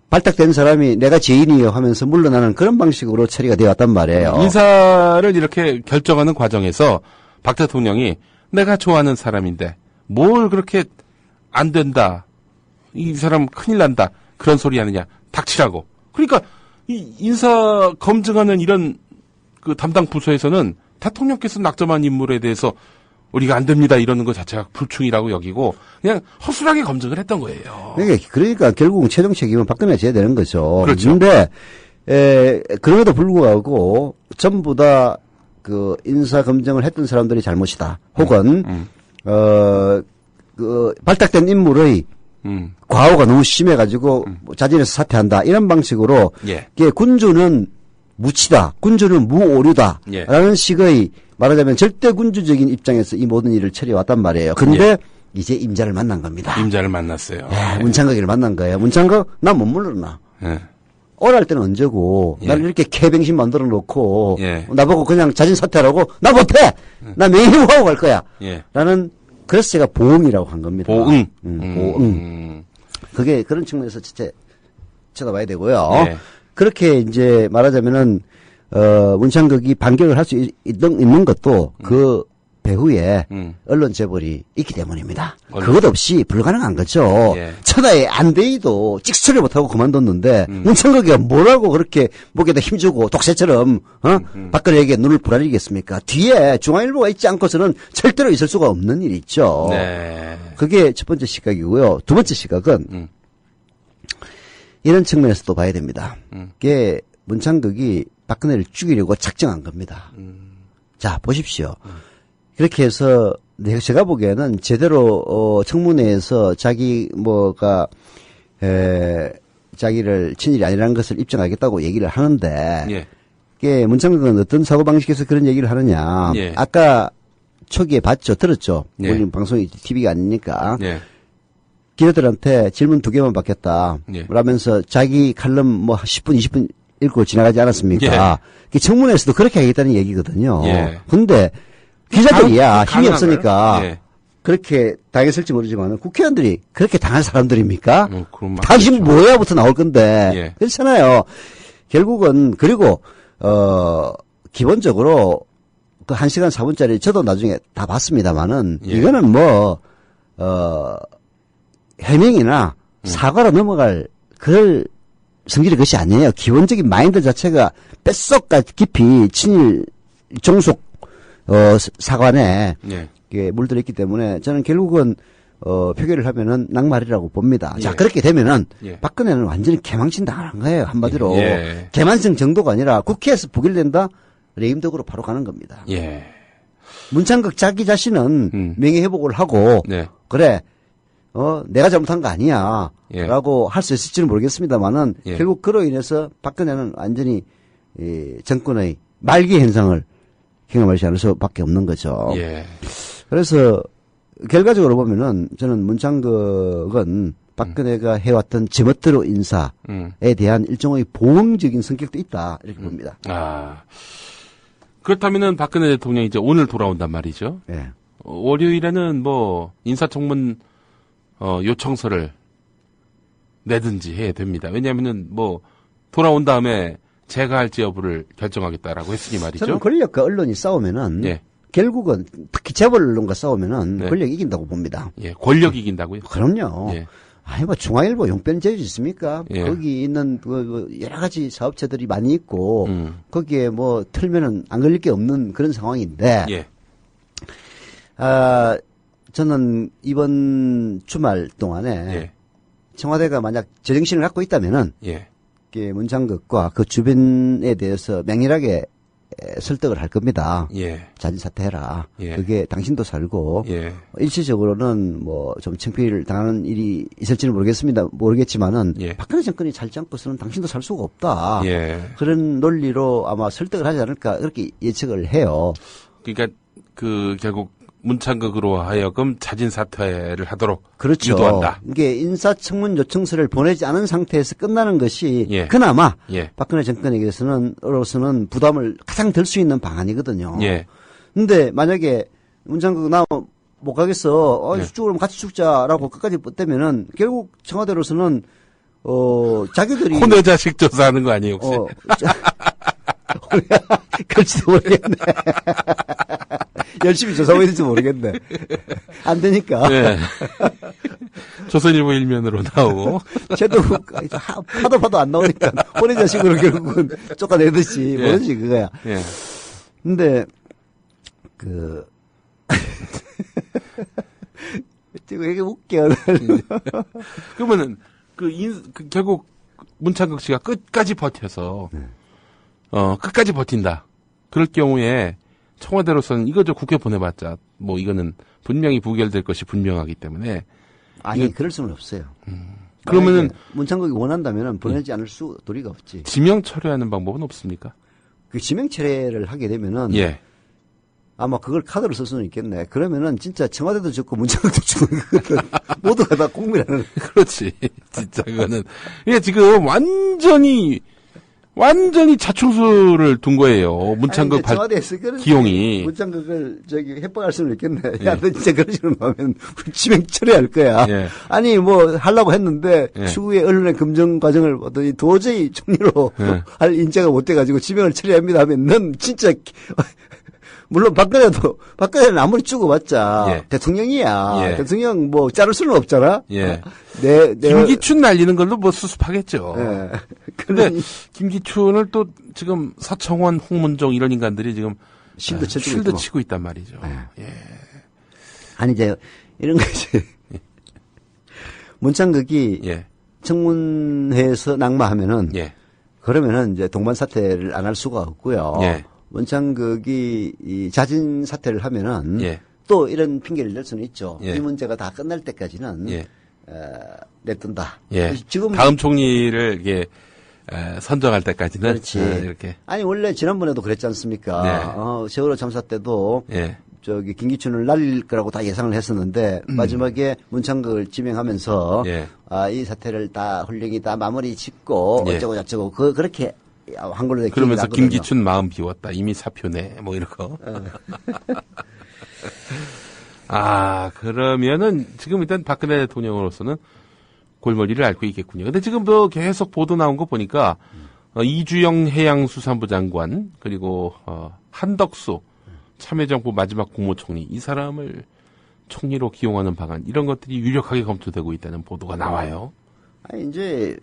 발탁된 사람이 내가 죄인이요 하면서 물러나는 그런 방식으로 처리가 되어 왔단 말이에요. 인사를 이렇게 결정하는 과정에서 박 대통령이 내가 좋아하는 사람인데 뭘 그렇게 안 된다. 이 사람 큰일 난다. 그런 소리 하느냐. 닥치라고. 그러니까 이 인사 검증하는 이런 그 담당 부서에서는 대통령께서 낙점한 인물에 대해서 우리가 안 됩니다. 이러는 것 자체가 불충이라고 여기고 그냥 허술하게 검증을 했던 거예요. 그러니까 결국은 최종 책임은 박근혜가 져야 되는 거죠. 그렇죠. 그런데 그럼에도 불구하고 전부 다 그 인사 검증을 했던 사람들이 잘못이다. 혹은 발탁된 인물의 과오가 너무 심해가지고 자진해서 사퇴한다. 이런 방식으로 군주는 무치다. 군주는 무오류다. 라는 식의 말하자면 절대 군주적인 입장에서 이 모든 일을 처리해왔단 말이에요. 근데 이제 임자를 만난 겁니다. 임자를 만났어요. 문창극이를 만난 거예요. 문창극 난 못 물러나. 오랄 때는 언제고 나를 이렇게 개병신 만들어 놓고 나보고 그냥 자진 사퇴하라고 나 못해. 나 명예회복하고 갈 거야. 라는 그래서 제가 보응이라고 한 겁니다. 보응. 그게 그런 측면에서 진짜 쳐다봐야 되고요. 그렇게 이제 말하자면은 문창극이 반격을 할 수 있는 것도 그 배후에 언론 재벌이 있기 때문입니다. 그것 없이 불가능한 거죠. 천하의 안대희도 찍소리 못하고 그만뒀는데 문창극이가 뭐라고 그렇게 목에다 힘주고 독새처럼 박근혜에게 눈을 부라리겠습니까? 뒤에 중앙일보가 있지 않고서는 절대로 있을 수가 없는 일이 있죠. 그게 첫 번째 시각이고요. 두 번째 시각은 이런 측면에서 또 봐야 됩니다. 그게 문창극이 박근혜를 죽이려고 작정한 겁니다. 자, 보십시오. 그렇게 해서 제가 보기에는 제대로 청문회에서 자기를 친일이 아니라는 것을 입증하겠다고 얘기를 하는데 이게 문창극은 어떤 사고방식에서 그런 얘기를 하느냐. 아까 초기에 들었죠. 우리 방송이 TV가 아니니까. 기자들한테 질문 2개만 받겠다. 그러면서 자기 칼럼 10분, 20분 읽고 지나가지 않았습니까? 청문회에서도 그렇게 하겠다는 얘기거든요. 근데 기자들이야 힘이 없으니까 그렇게 당했을지 모르지만 국회의원들이 그렇게 당할 사람들입니까? 당신 뭐야부터 나올 건데 그렇잖아요. 결국은 그리고 기본적으로 그 1시간 4분짜리 저도 나중에 다 봤습니다만은 이거는 해명이나 사과로 넘어갈 그럴 성질의 것이 아니에요. 기본적인 마인드 자체가 뼛속 깊이 친일 종속 사관에 물들어있기 때문에 저는 결국은 표결을 하면은 낙말이라고 봅니다. 자, 그렇게 되면은 박근혜는 완전히 개망신 당하는 거예요. 한마디로 개만성 정도가 아니라 국회에서 부결된다 레임덕으로 바로 가는 겁니다. 문창극 자기 자신은 명예회복을 하고 그래 내가 잘못한 거 아니야 라고 할 수 있을지는 모르겠습니다만은 결국 그로 인해서 박근혜는 완전히 정권의 말기 현상을 경험하지 않을 수밖에 없는 거죠. 그래서 결과적으로 보면은 저는 문창극은 박근혜가 해왔던 제멋대로 인사에 대한 일종의 보응적인 성격도 있다 이렇게 봅니다. 그렇다면은 박근혜 대통령이 이제 오늘 돌아온단 말이죠. 월요일에는 인사청문 요청서를 내든지 해야 됩니다. 왜냐하면은 뭐 돌아온 다음에 제가 할지 여부를 결정하겠다라고 했으니 말이죠. 저는 권력과 언론이 싸우면은 예. 결국은 특히 재벌 언론과 싸우면은 네. 권력이 이긴다고 봅니다. 예, 권력이 이긴다고요? 그럼요. 예. 아니 뭐 중앙일보 용변제주 있습니까? 예. 거기 있는 그 여러 가지 사업체들이 많이 있고 거기에 뭐 틀면은 안 걸릴 게 없는 그런 상황인데. 예. 저는 이번 주말 동안에 예. 청와대가 만약 제정신을 갖고 있다면은 예. 문창극과 그 주변에 대해서 맹렬하게 설득을 할 겁니다. 예. 자진 사퇴해라. 예. 그게 당신도 살고 예. 일시적으로는 뭐 좀 창피를 당하는 일이 있을지는 모르겠지만은 예. 박근혜 정권이 살지 않고서는 당신도 살 수가 없다. 예. 그런 논리로 아마 설득을 하지 않을까 그렇게 예측을 해요. 그러니까 그 결국 문창극으로 하여금 자진 사퇴를 하도록 그렇죠. 유도한다. 이게 인사청문 요청서를 보내지 않은 상태에서 끝나는 것이 예. 그나마 예. 박근혜 정권에게서는 부담을 가장 들 수 있는 방안이거든요. 예. 근데 만약에 문창극 나 못 가겠어. 예. 죽으면 같이 죽자라고 끝까지 뻗대면은 결국 청와대로서는 자기들이 혼외 자식 조사하는 거 아니에요 혹시? 그럴지도 모르겠네. 열심히 조사하고 있을지 모르겠네. 안 되니까. 네. 조선일보 일면으로 나오고. 쟤도 파도 안 나오니까 혼외 자식으로 결국은 쫓아내듯이 예. 뭐든지 그거야. 예. 근데 지금 이게 웃겨. 그러면은 결국 문창극 씨가 끝까지 버텨서 끝까지 버틴다. 그럴 경우에 청와대로서는 이거 저 국회 보내봤자 뭐 이거는 분명히 부결될 것이 분명하기 때문에 아니 그럴 수는 없어요. 그러면은 문창극이 원한다면은 보내지 않을 수 도리가 없지. 지명 철회하는 방법은 없습니까? 그 지명 철회를 하게 되면은 예. 아마 그걸 카드로 쓸 수는 있겠네. 그러면은 진짜 청와대도 죽고 문창극도 죽고 모두가 다 공미라는. 그렇지. 진짜 그거는 이게 지금 완전히 자충수를 둔 거예요. 문창극 기용이. 문창극을 해방할 수는 있겠네. 야, 너 진짜 그런 식으로 나오면 지명 처리할 거야. 예. 아니, 뭐, 하려고 했는데, 예. 추후에 언론의 검증 과정을 보더니 도저히 총리로 할 인재가 못 돼가지고 지명을 처리합니다 하면 넌 진짜, 물론 박근혜는 아무리 죽어봤자 예. 대통령이야. 예. 대통령 뭐 자를 수는 없잖아. 예. 김기춘 날리는 걸로 뭐 수습하겠죠. 예. 근데 김기춘을 또 지금 서청원, 홍문종 이런 인간들이 지금 실드 치고 있단 말이죠. 예. 아니 이제 이런 거지. 문창극이 예. 청문회에서 낙마하면은 예. 그러면은 이제 동반 사퇴를 안 할 수가 없고요. 예. 문창극이 이 자진 사퇴를 하면은 예. 또 이런 핑계를 낼 수는 있죠. 예. 이 문제가 다 끝날 때까지는 예. 냅둔다. 예. 지금 다음 총리를 이게 선정할 때까지는 그렇지. 이렇게. 아니 원래 지난번에도 그랬지 않습니까? 네. 세월호 참사 때도 예. 김기춘을 날릴 거라고 다 예상을 했었는데 마지막에 문창극을 지명하면서 예. 이 사태를 다 훌륭히 다 마무리 짓고 예. 어쩌고 저쩌고 그렇게 한 걸로 그러면서 김기춘 마음 비웠다. 이미 사표네. 뭐 이런 거. 그러면은 지금 일단 박근혜 대통령으로서는 골머리를 앓고 있겠군요. 근데 지금 뭐 계속 보도 나온 거 보니까 이주영 해양수산부 장관 그리고 한덕수 참여정부 마지막 국무총리 이 사람을 총리로 기용하는 방안 이런 것들이 유력하게 검토되고 있다는 보도가 나와요. 아니 이제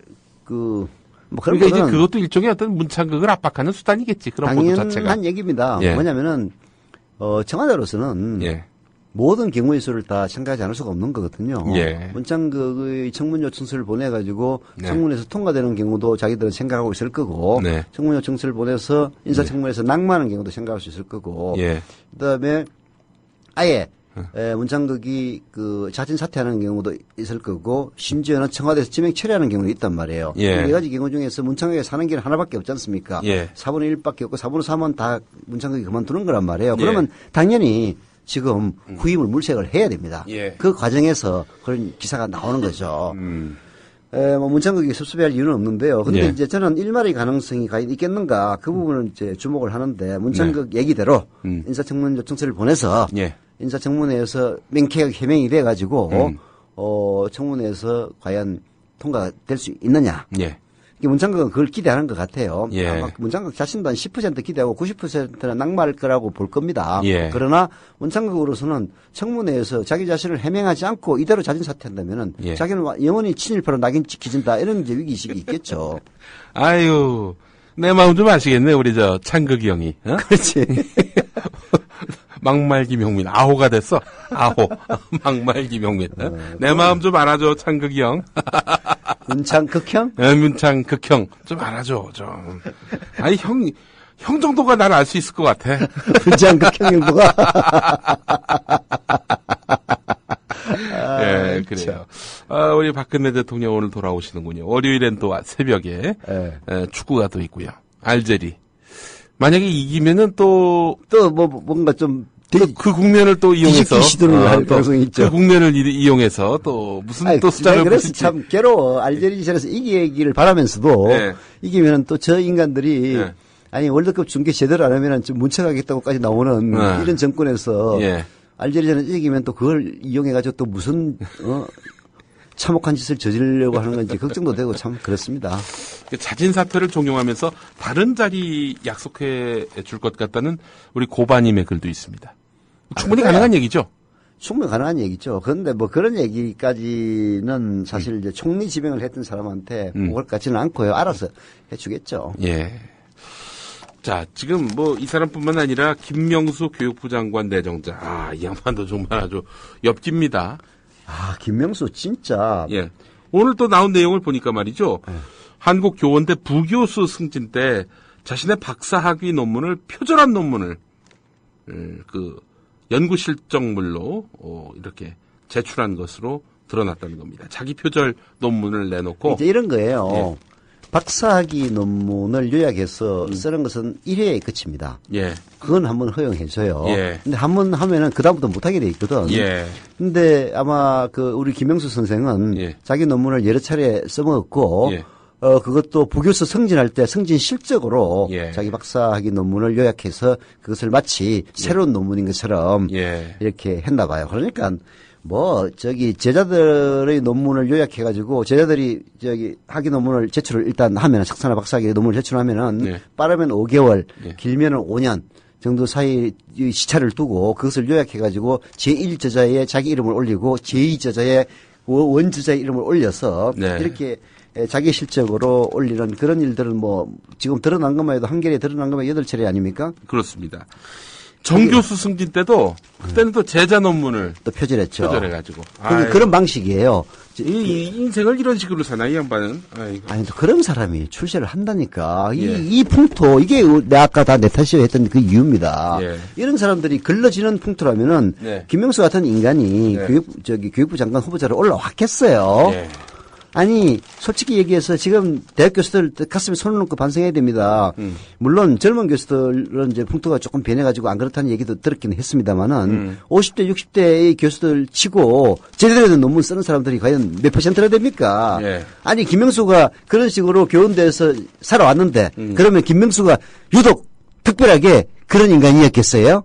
그러니까 이제 그것도 일종의 어떤 문창극을 압박하는 수단이겠지. 그런 보도 자체가. 당연한 얘기입니다. 예. 뭐냐면은 청와대로서는 예. 모든 경우의 수를 다 생각하지 않을 수가 없는 거거든요. 예. 문창극의 청문 요청서를 보내가지고 네. 청문에서 통과되는 경우도 자기들은 생각하고 있을 거고 네. 청문 요청서를 보내서 인사청문에서 낙마하는 경우도 생각할 수 있을 거고 예. 그다음에 아예 문창극이 자진 사퇴하는 경우도 있을 거고 심지어는 청와대에서 지명 처리하는 경우도 있단 말이에요. 예. 네 가지 경우 중에서 문창극이 사는 길은 하나밖에 없지 않습니까? 예. 4분의 1밖에 없고 4분의 3은 다 문창극이 그만두는 거란 말이에요. 예. 그러면 당연히 지금 후임을 물색을 해야 됩니다. 예. 그 과정에서 그런 기사가 나오는 거죠. 문창극이 섭섭해할 이유는 없는데요. 근데 예. 이제 저는 일말의 가능성이 과연 있겠는가 그 부분을 이제 주목을 하는데 문창극 얘기대로 인사청문 요청서를 보내서 예. 인사청문회에서 명쾌하게 해명이 돼가지고 청문회에서 과연 통과될 수 있느냐. 예. 문창극은 그걸 기대하는 것 같아요. 예. 아마 문창극 자신도 한 10% 기대하고 90%는 낙마할 거라고 볼 겁니다. 예. 그러나 문창극으로서는 청문회에서 자기 자신을 해명하지 않고 이대로 자진 사퇴한다면은 예. 자기는 영원히 친일파로 낙인 찍히진다 이런 이제 위기의식이 있겠죠. 아유, 내 마음 좀 아시겠네, 우리 창극이 형이. 어? 그렇지. 막말 김용민, 아호가 됐어. 아호. 막말 김용민. 어? 내 마음 좀 알아줘, 창극이 형. 문창 극형? 문창 극형. 좀 알아줘, 좀. 아니, 형 정도가 날 알 수 있을 것 같아. 문창 극형 정도가? 예, 그래요. 우리 박근혜 대통령 오늘 돌아오시는군요. 월요일엔 또 새벽에 축구가 또 있고요. 알제리. 만약에 이기면은 뭔가 좀 그 국면을 또 이용해서 시도를 할 가능성이 있죠. 그 국면을 이용해서 또 무슨 또 숫자를 그래서 붙일지. 참 괴로워. 알제리전에서 이기기를 바라면서도 네. 이기면은 또 저 인간들이 네. 아니 월드컵 중계 제대로 안 하면은 좀 문책하겠다고까지 나오는 네. 이런 정권에서 예. 알제리전에 이기면 또 그걸 이용해가지고 또 무슨 참혹한 짓을 저지르려고 하는 건지 걱정도 되고 참 그렇습니다. 자진 사퇴를 종용하면서 다른 자리 약속해 줄 것 같다는 우리 고바님의 글도 있습니다. 충분히 가능한 얘기죠? 충분히 가능한 얘기죠. 그런데 뭐 그런 얘기까지는 사실 이제 총리 지명을 했던 사람한테 오갈 것 같지는 않고요. 알아서 해주겠죠. 예. 자, 지금 뭐 이 사람뿐만 아니라 김명수 교육부 장관 내정자. 이 양반도 정말 아주 엽깁니다. 김명수 진짜. 예. 오늘 또 나온 내용을 보니까 말이죠. 한국교원대 부교수 승진 때 자신의 박사학위 논문을 표절한 논문을 그 연구 실적물로 이렇게 제출한 것으로 드러났다는 겁니다. 자기 표절 논문을 내놓고 이제 이런 거예요. 예. 박사학위 논문을 요약해서 쓰는 것은 1회에 그칩니다. 예. 그건 한번 허용해줘요. 예. 근데 한번 하면은 그다음부터 못하게 돼 있거든. 예. 근데 아마 우리 김명수 선생은 예. 자기 논문을 여러 차례 써먹었고, 예. 그것도 부교수 승진할 때 승진 실적으로 예. 자기 박사학위 논문을 요약해서 그것을 마치 새로운 논문인 것처럼 예. 이렇게 했나 봐요. 그러니까 제자들의 논문을 요약해가지고 제자들이 학위 논문을 제출을 일단 하면 석사나 박사학위 논문을 제출하면은 예. 빠르면 5개월, 예. 길면은 5년 정도 사이 시차를 두고 그것을 요약해가지고 제1저자의 자기 이름을 올리고 제2저자의 원저자의 이름을 올려서 네. 이렇게 자기 실적으로 올리는 그런 일들은 뭐 지금 드러난 것만 해도 한겨레에 드러난 것만 8차례 아닙니까? 그렇습니다. 정교수 승진 때도 그때는 또 제자 논문을 또 표절했죠. 표절해가지고 그런 방식이에요. 이 인생을 이런 식으로 사나 이 양반은. 아이고. 아니 또 그런 사람이 출세를 한다니까. 예. 이 풍토 이게 내가 아까 다 내 탓이야 했던 그 이유입니다. 예. 이런 사람들이 글러지는 풍토라면은 네. 김명수 같은 인간이 네. 교육부 장관 후보자로 올라왔겠어요. 예. 아니 솔직히 얘기해서 지금 대학 교수들 가슴에 손을 놓고 반성해야 됩니다. 물론 젊은 교수들은 이제 풍토가 조금 변해가지고 안 그렇다는 얘기도 들었긴 했습니다만은 50대 60대의 교수들 치고 제대로 된 논문 쓰는 사람들이 과연 몇 %나 됩니까? 예. 아니 김명수가 그런 식으로 교원대에서 살아왔는데 그러면 김명수가 유독 특별하게 그런 인간이었겠어요?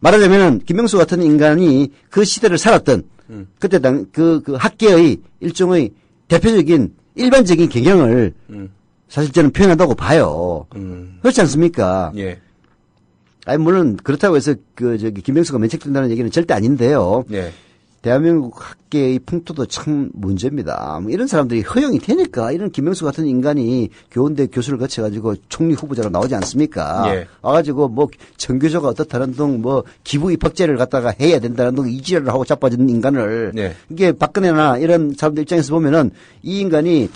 말하자면은 김명수 같은 인간이 그 시대를 살았던 그때 그 학계의 일종의 대표적인 일반적인 경영을 사실 저는 표현한다고 봐요. 그렇지 않습니까? 예. 아니 물론 그렇다고 해서 김명수가 면책된다는 얘기는 절대 아닌데요. 예. 대한민국 학계의 풍토도 참 문제입니다. 이런 사람들이 허용이 되니까 이런 김명수 같은 인간이 교원대 교수를 거쳐가지고 총리 후보자로 나오지 않습니까? 예. 와가지고 뭐 전교조가 어떻다는 등 뭐 기부 입학제를 갖다가 해야 된다는 등 이지랄을 하고 자빠진 인간을 예. 이게 박근혜나 이런 사람들 입장에서 보면은 이 인간이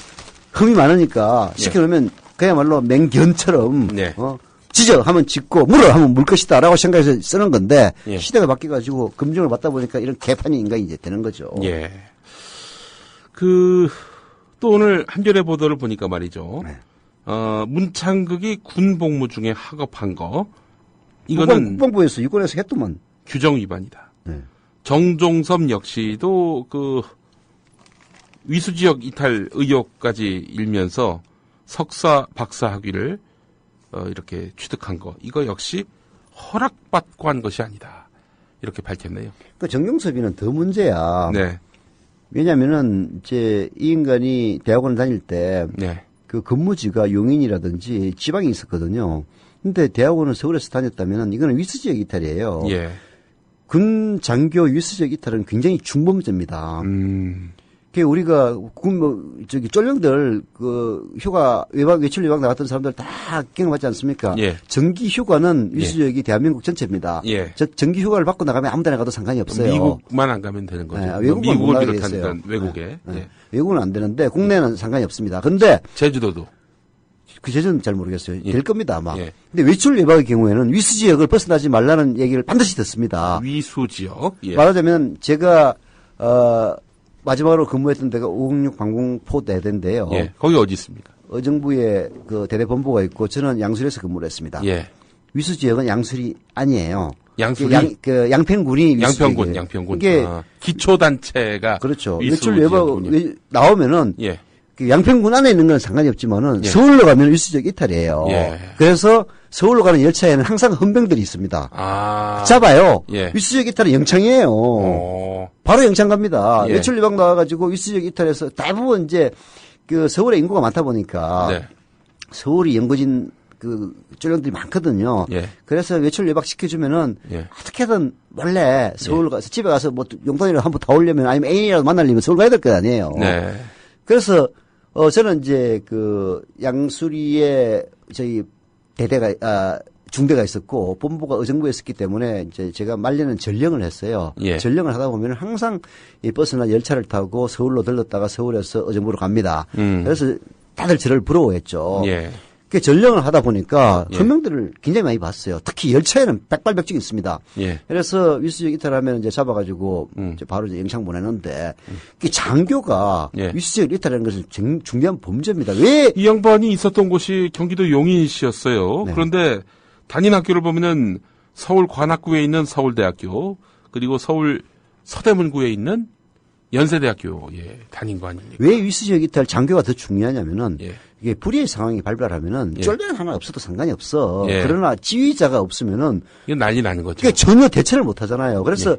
흠이 많으니까 시켜놓으면 그야말로 맹견처럼 예. 지져 하면 짓고 물어 하면 물 것이다 라고 생각해서 쓰는 건데 예. 시대가 바뀌어가지고 금정을 받다 보니까 이런 개판이 인간이 이제 되는 거죠. 예. 또 오늘 한겨레 보도를 보니까 말이죠. 네. 문창극이 군 복무 중에 학업한 거. 이거는 국방부에서 유권에서 했더만. 규정 위반이다. 네. 정종섭 역시도 위수 지역 이탈 의혹까지 일면서 석사 박사 학위를 이렇게 취득한 거, 이거 역시 허락받고 한 것이 아니다. 이렇게 밝혔네요. 그 정용섭이는 더 문제야. 네. 왜냐면은 이제 이 인간이 대학원을 다닐 때 그 근무지가 용인이라든지 지방에 있었거든요. 근데 대학원을 서울에서 다녔다면은 이거는 위수지역 이탈이에요. 예. 군 장교 위수지역 이탈은 굉장히 중범죄입니다. 그 우리가 쫄령들 휴가 외출 외박 나갔던 사람들 다 경험하지 않습니까? 예. 정기 휴가는 위수지역이 대한민국 전체입니다. 예. 즉 정기 휴가를 받고 나가면 아무데나 가도 상관이 없어요. 미국만 안 가면 되는 거죠. 네, 외국만 미국을 비롯한 외국에. 네. 예. 외국은 안 되는데 국내는 상관이 없습니다. 근데 제주도도 그 제주는 잘 모르겠어요. 예. 될 겁니다 아마. 예. 근데 외출 외박의 경우에는 위수지역을 벗어나지 말라는 얘기를 반드시 듣습니다. 위수지역. 예. 말하자면 제가 마지막으로 근무했던 데가 506 방공포 대대인데요. 예. 거기 어디 있습니까? 의정부에 그 대대 본부가 있고 저는 양술에서 근무를 했습니다. 예. 위수 지역은 양술이 아니에요. 양술이 양평군이 양평군. 이게 기초 단체가 그렇죠. 외출 외박 나오면은 예. 그 양평군 안에 있는 건 상관이 없지만은 서울로 가면 위수 지역 이탈이에요. 예. 그래서 서울로 가는 열차에는 항상 헌병들이 있습니다. 잡아요. 예. 위수 지역 이탈은 영창이에요. 바로 영창 갑니다. 예. 외출 외박 나와가지고 위수 지역 이탈해서 대부분 이제 그 서울에 인구가 많다 보니까 네. 서울이 연고진 그 쫄령들이 많거든요. 예. 그래서 외출 외박 시켜주면은 예. 어떻게든 원래 서울 가서 집에 가서 뭐 용돈이라도 한번 더 올려면 아니면 애인이라도 만나려면 서울 가야 될 거 아니에요. 네. 그래서 저는 이제 그 양수리에 저희 대대가 중대가 있었고 본부가 의정부에 있었기 때문에 이제 제가 말년은 전령을 했어요. 예. 전령을 하다 보면 항상 이 버스나 열차를 타고 서울로 들렀다가 서울에서 의정부로 갑니다. 그래서 다들 저를 부러워했죠. 예. 그 전령을 하다 보니까 예. 헌병들을 굉장히 많이 봤어요. 특히 열차에는 백발백중이 있습니다. 예. 그래서 위수지역 이탈하면 이제 잡아가지고 이제 바로 이제 영창 보내는데 그 장교가 위수지역 이탈하는 것은 중대한 범죄입니다. 왜? 이 양반이 있었던 곳이 경기도 용인시였어요. 네. 그런데 다닌 학교를 보면은 서울 관악구에 있는 서울대학교 그리고 서울 서대문구에 있는 연세대학교 다닌 거 아닙니까? 왜 위수지역 이탈 장교가 더 중요하냐면은 예. 이게 불의의 상황이 발발하면은 쫄병 하나 없어도 상관이 없어. 예. 그러나 지휘자가 없으면은 이건 난리 나는 거죠. 그러니까 전혀 대처를 못 하잖아요. 그래서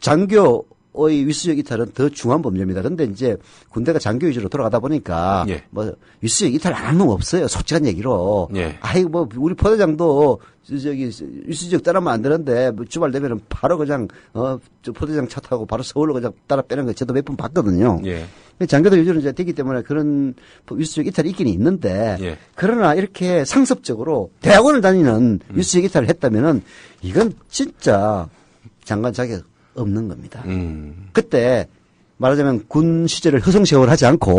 장교의 위수지역 이탈은 더 중한 범죄입니다. 그런데 이제 군대가 장교 위주로 돌아가다 보니까 뭐 위수지역 이탈 안 하는 놈 없어요. 솔직한 얘기로. 아이 뭐 우리 포대장도 저기 위수지역 따르면 안 되는데 뭐 주말 되면은 바로 그냥 저 포대장 차 타고 바로 서울로 그냥 따라 빼는 거 저도 몇 번 봤거든요. 장교들 위주로 이제 되기 때문에 그런 위수지역 이탈이 있긴 있는데 그러나 이렇게 상습적으로 대학원을 다니는 위수지역 이탈을 했다면은 이건 진짜 장관 자격 없는 겁니다. 그때 말하자면 군 시절을 허송세월 하지 않고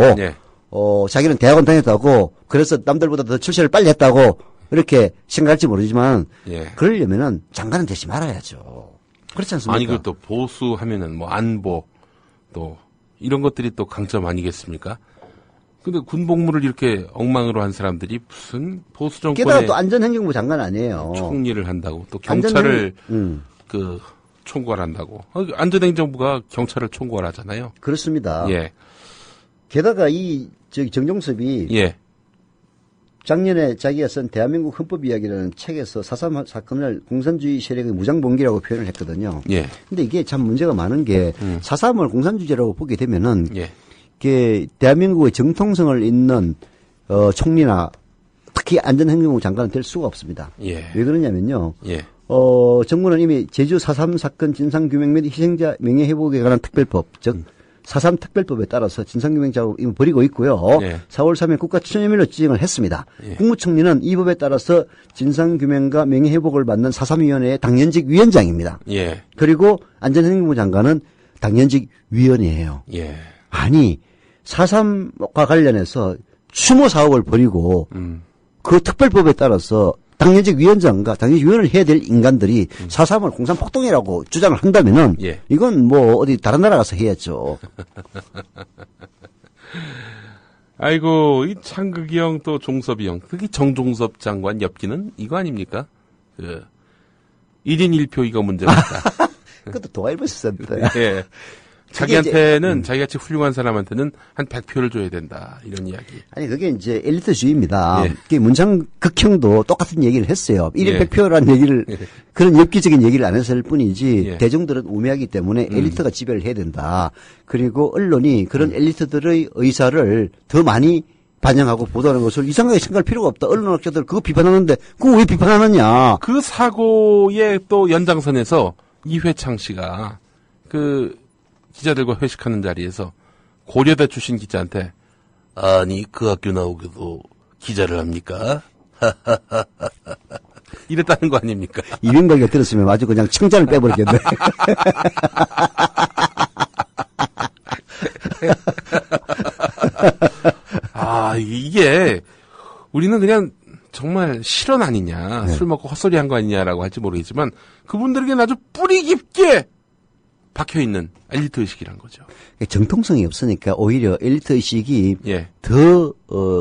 자기는 대학원 다녔다고 그래서 남들보다 더 출세를 빨리 했다고 이렇게 생각할지 모르지만 그러려면은 장관은 되지 말아야죠. 그렇지 않습니까? 아니 그 또 보수하면은 뭐 안보 또 이런 것들이 또 강점 아니겠습니까? 근데 군복무를 이렇게 엉망으로 한 사람들이 무슨 보수 정권의 게다가 또 안전행정부 장관 아니에요. 총리를 한다고 또 경찰을 그 총괄한다고. 안전행정부가 경찰을 총괄하잖아요. 그렇습니다. 예. 게다가 정종섭이 작년에 자기가 쓴 대한민국 헌법 이야기라는 책에서 4.3 사건을 공산주의 세력의 무장봉기라고 표현을 했거든요. 근데 이게 참 문제가 많은 게 4.3을 공산주의라고 보게 되면은 이게 대한민국의 정통성을 잇는 총리나 특히 안전행정부 장관은 될 수가 없습니다. 왜 그러냐면요. 정부는 이미 제주 4.3 사건 진상규명 및 희생자 명예회복에 관한 특별법, 즉 4.3 특별법에 따라서 진상규명 작업을 이미 벌이고 있고요. 4월 3일 국가추천혐의로 지정을 했습니다. 국무총리는 이 법에 따라서 진상규명과 명예회복을 맡는 4.3위원회의 당연직 위원장입니다. 그리고 안전행정부 장관은 당연직 위원이에요. 아니 4.3과 관련해서 추모 사업을 벌이고 그 특별법에 따라서 당연직 위원장과 당연직 위원을 해야 될 인간들이 4.3을 공산폭동이라고 주장을 한다면은 이건 뭐 어디 다른 나라 가서 해야죠. 아이고 이 창극이 형 또 종섭이 형 특히 정종섭 장관 엽기는 이거 아닙니까? 그 1인 1표 이거 문제입니다. 그것도 동아일보에서 썼는데. 자기한테는 자기같이 훌륭한 사람한테는 한 100표를 줘야 된다. 이런 이야기. 아니 그게 이제 엘리트주의입니다. 예. 그게 문창 극형도 똑같은 얘기를 했어요. 1인 예. 100표라는 얘기를 그런 엽기적인 얘기를 안 했을 뿐이지 예. 대중들은 우매하기 때문에 엘리트가 지배를 해야 된다. 그리고 언론이 그런 엘리트들의 의사를 더 많이 반영하고 보도하는 것을 이상하게 생각할 필요가 없다. 언론학자들 그거 비판하는데 그거 왜 비판하느냐. 그 사고의 또 연장선에서 이회창 씨가 그 기자들과 회식하는 자리에서 고려대 출신 기자한테 아니 그 학교 나오고도 기자를 합니까? 이랬다는 거 아닙니까? 이명박이가 들었으면 아주 그냥 청자를 빼버렸겠네. 아, 이게 우리는 그냥 정말 실언 아니냐, 술 먹고 헛소리 한 거 아니냐라고 할지 모르겠지만 그분들에게는 아주 뿌리 깊게 박혀있는 엘리트 의식이란 거죠. 정통성이 없으니까 오히려 엘리트 의식이 예. 더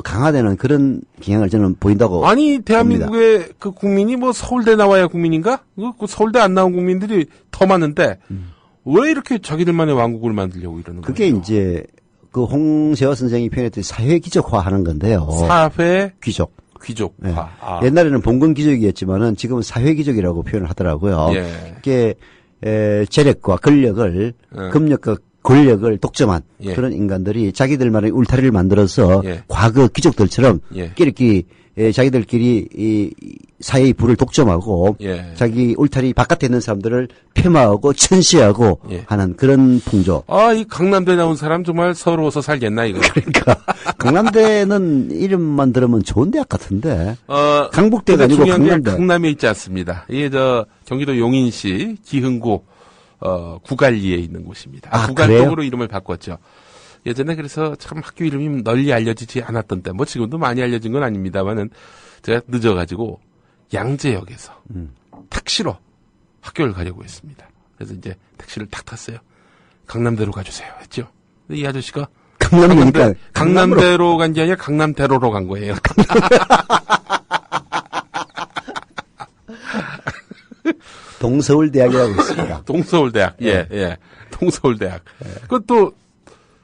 강화되는 그런 경향을 저는 보인다고 아니 대한민국의 그 국민이 뭐 서울대 나와야 국민인가? 그 서울대 안 나온 국민들이 더 많은데 왜 이렇게 자기들만의 왕국을 만들려고 이러는 그게 거예요? 이제 그 홍세화 선생이 표현했듯이 사회 귀족화하는 건데요. 사회 귀족. 귀족화. 네. 아. 옛날에는 봉건 귀족이었지만은 지금은 사회 귀족이라고 표현을 하더라고요. 예. 이게 재력과 권력을 금력과 권력을 독점한 예. 그런 인간들이 자기들만의 울타리를 만들어서 예. 과거 귀족들처럼 예. 끼리끼리 자기들끼리 이 사회의 부를 독점하고 예. 자기 울타리 바깥에 있는 사람들을 폐마하고 천시하고 예. 하는 그런 풍조. 아, 이 강남대 나온 사람 정말 서러워서 살겠나 이거. 그러니까 강남대는 이름만 들으면 좋은 대학 같은데. 강북대가 근데 아니고 중요한 게 강남대. 강남에 있지 않습니다. 이게 경기도 용인시 기흥구 구갈리에 있는 곳입니다. 아, 구갈동으로 그래요? 이름을 바꿨죠. 예전에 그래서 참 학교 이름이 널리 알려지지 않았던 때, 뭐 지금도 많이 알려진 건 아닙니다만은 제가 늦어가지고 양재역에서 택시로 학교를 가려고 했습니다. 그래서 이제 택시를 탁 탔어요. 강남대로 가주세요 했죠. 근데 이 아저씨가 강남대로 간 게 아니라 강남대로로 간 거예요. 동서울대학이라고 있습니다. 동서울대학, 예. 동서울대학. 그것도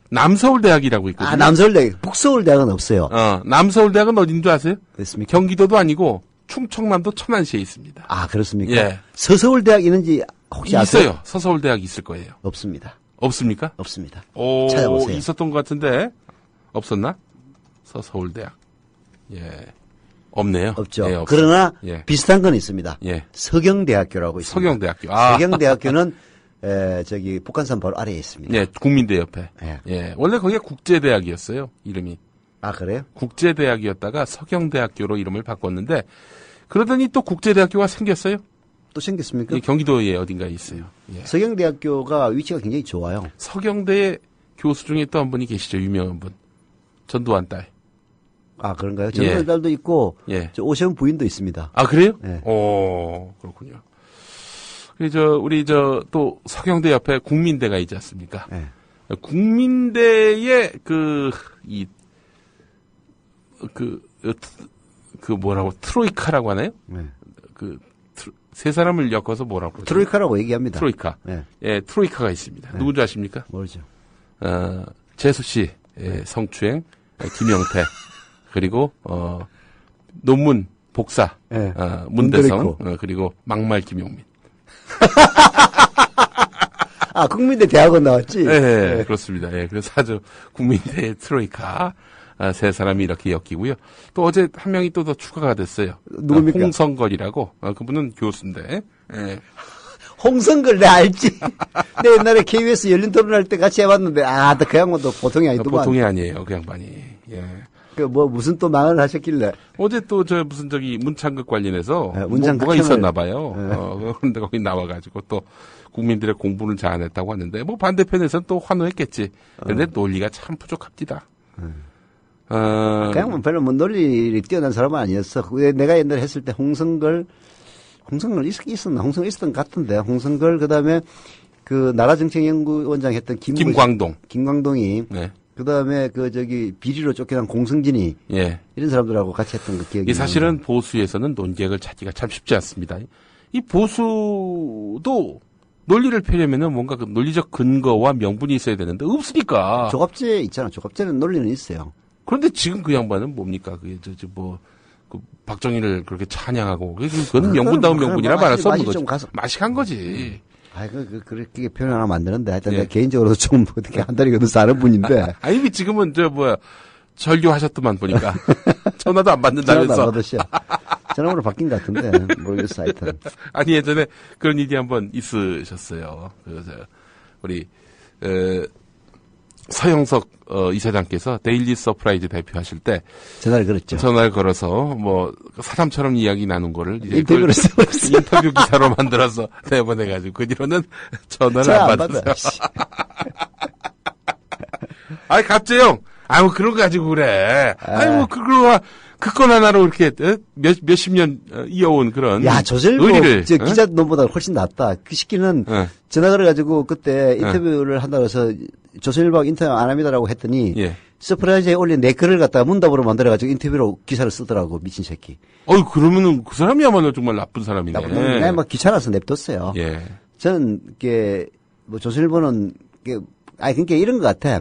남서울대학이라고 있거든요. 아, 남서울대학. 북서울대학은 없어요. 남서울대학은 어딘 줄 아세요? 그렇습니까? 경기도도 아니고 충청남도 천안시에 있습니다. 아, 그렇습니까? 예. 서서울대학 있는지 혹시 아세요? 있어요. 서서울대학 있을 거예요. 없습니다. 없습니까? 없습니다. 오, 찾아보세요. 있었던 것 같은데 없었나? 서서울대학. 예. 없네요. 없죠. 예, 그러나 예. 비슷한 건 있습니다. 예. 서경대학교라고 있습니다. 서경대학교. 아. 서경대학교는 북한산 바로 아래에 있습니다. 예, 국민대 옆에. 예. 예. 원래 거기가 국제대학이었어요. 이름이. 아, 그래요? 국제대학이었다가 서경대학교로 이름을 바꿨는데 그러더니 또 국제대학교가 생겼어요. 또 생겼습니까? 예, 경기도에 어딘가에 있어요. 예. 서경대학교가 위치가 굉장히 좋아요. 서경대의 교수 중에 또 한 분이 계시죠. 유명한 분. 전두환 딸. 아, 그런가요? 전두환 딸도 있고 예. 저 오세훈 부인도 있습니다. 아, 그래요? 네. 오, 그렇군요. 우리 또 서경대 옆에 국민대가 있지 않습니까? 네. 국민대의 뭐라고 트로이카라고 하나요? 네. 세 사람을 엮어서 뭐라고 그러죠? 트로이카라고 얘기합니다. 트로이카. 네. 예, 트로이카가 있습니다. 네. 누군지 아십니까? 모르죠. 재수 씨, 성추행, 김영태, 그리고 논문 복사, 네. 문대성, 그리고 막말 김용민. 아, 국민대 대학원 나왔지? 네, 그렇습니다. 예, 그래서 아주 국민대의 트로이카 세 사람이 이렇게 엮이고요. 또 어제 한 명이 또 더 추가가 됐어요. 누굽니까? 홍성걸이라고. 그분은 교수인데. 예. 홍성걸 내 알지? 내 옛날에 KBS 열린 토론할 때 같이 해봤는데 그 양반도 보통이 아니더만. 보통이 아니에요, 그 양반이. 예. 무슨 또 망을 하셨길래. 어제 또 무슨 문창극 관련해서 문창극 뭐가 있었나 봐요. 네. 그런데 거기 나와가지고 또 국민들의 공부를 잘안했다고 하는데 뭐 반대편에서는 또 환호했겠지. 그런데 논리가 참 부족합니다. 그냥 별로 논리를 뛰어난 사람은 아니었어. 내가 옛날에 했을 때 홍성걸 있었나? 홍성걸 있었던 것 같은데. 홍성걸, 그 다음에 나라정책연구원장 했던 김광동이. 네. 그 다음에 비리로 쫓겨난 공승진이. 예. 이런 사람들하고 같이 했던 그 기억이. 사실은 보수에서는 논객을 찾기가 참 쉽지 않습니다. 이 보수도 논리를 펴려면은 뭔가 그 논리적 근거와 명분이 있어야 되는데 없으니까. 조갑제 있잖아. 조갑제는 논리는 있어요. 그런데 지금 그 양반은 뭡니까? 그 박정희를 그렇게 찬양하고 그거는 명분다운 명분이라 말할 수 없는 거지. 맛이 간 거지. 그렇게 표현하면 안 되는데 하여튼 내가 개인적으로도 좀 어떻게 한 달이 건너서 아는 분인데. 아니 지금은 절교하셨더만 보니까 전화도 안 받는다면서. 전화도 안 받으셔. 전화번호 바뀐 것 같은데 모르겠어 하여튼. 아니 예전에 그런 일이 한번 있으셨어요. 그래서 우리 서영석 이사장께서 데일리 서프라이즈 대표하실 때 전화를 걸었죠. 전화를 걸어서 뭐 사람처럼 이야기 나눈 거를 이제 인터뷰 기사로 만들어서 내보내가지고 그 뒤로는 전화를 안 받았어요. 아이 갑재형, 아유 그런 거 가지고 그래. 아유 그거 건 하나로 이렇게 몇십 년 이어온 그런 조선일보 의리를 기자 놈보다 훨씬 낫다. 그 시기는 전화 걸어가지고 그때 인터뷰를 한다고 해서 조선일보하고 인터뷰 안 합니다라고 했더니 서프라이즈에 올린 내 글을 갖다가 문답으로 만들어가지고 인터뷰로 기사를 쓰더라고 미친 새끼. 그러면은 그 사람이야말로 정말 나쁜 사람이네. 나쁜 놈이. 내가 막 귀찮아서 냅뒀어요. 저는 조선일보는 그러니까 이런 것 같아.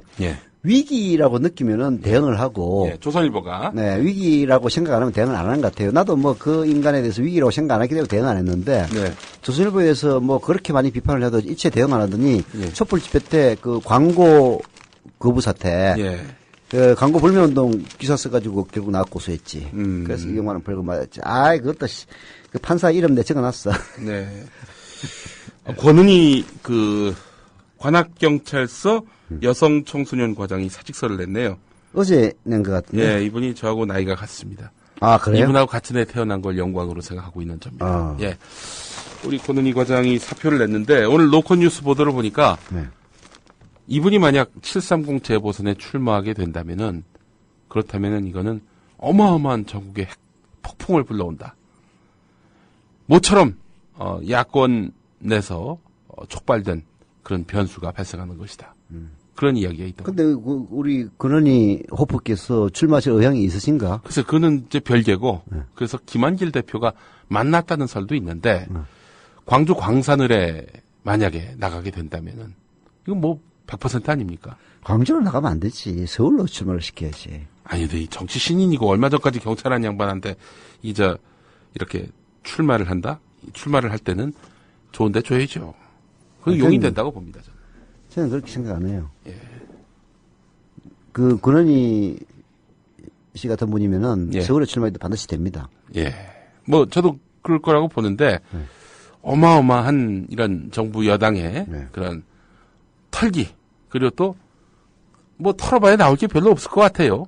위기라고 느끼면은 대응을 하고. 조선일보가. 네, 위기라고 생각 안 하면 대응을 안 하는 것 같아요. 나도 그 인간에 대해서 위기라고 생각 안 했기 때문에 대응 안 했는데. 조선일보에서 그렇게 많이 비판을 해도 일체 대응 안 하더니. 촛불 집회 때 그 광고 거부 사태. 그 광고 불매운동 기사 써가지고 결국 나 고소했지. 그래서 200만 원 벌금 맞았지. 그것도 그 판사 이름 내 적어놨어. 네. 권은희 관악경찰서 여성 청소년 과장이 사직서를 냈네요. 어제 낸 것 같은데. 이분이 저하고 나이가 같습니다. 그래요? 이분하고 같은 해 태어난 걸 영광으로 생각하고 있는 점입니다. 우리 권은희 과장이 사표를 냈는데 오늘 로컬 뉴스 보도를 보니까 이분이 만약 730 재보선에 출마하게 된다면은 그렇다면은 이거는 어마어마한 전국의 폭풍을 불러온다. 모처럼 야권 내서 촉발된 그런 변수가 발생하는 것이다. 그런 이야기가 있다. 근데 우리 근원이 호프께서 출마하실 의향이 있으신가? 그래서 그는 이제 별개고 그래서 김한길 대표가 만났다는 설도 있는데 광주 광산을에 만약에 나가게 된다면은 이건 100% 아닙니까? 광주로 나가면 안 되지. 서울로 출마를 시켜야지. 아니, 근데 이 정치 신인이고 얼마 전까지 경찰한 양반한테 이렇게 출마를 한다? 출마를 할 때는 좋은데 줘야죠. 그건 용인 된다고 봅니다, 저는 그렇게 생각 안 해요. 그 근원희 씨 같은 분이면은 서울에 출마해도 반드시 됩니다. 저도 그럴 거라고 보는데 어마어마한 이런 정부 여당의 그런 털기 그리고 또 털어봐야 나올 게 별로 없을 것 같아요.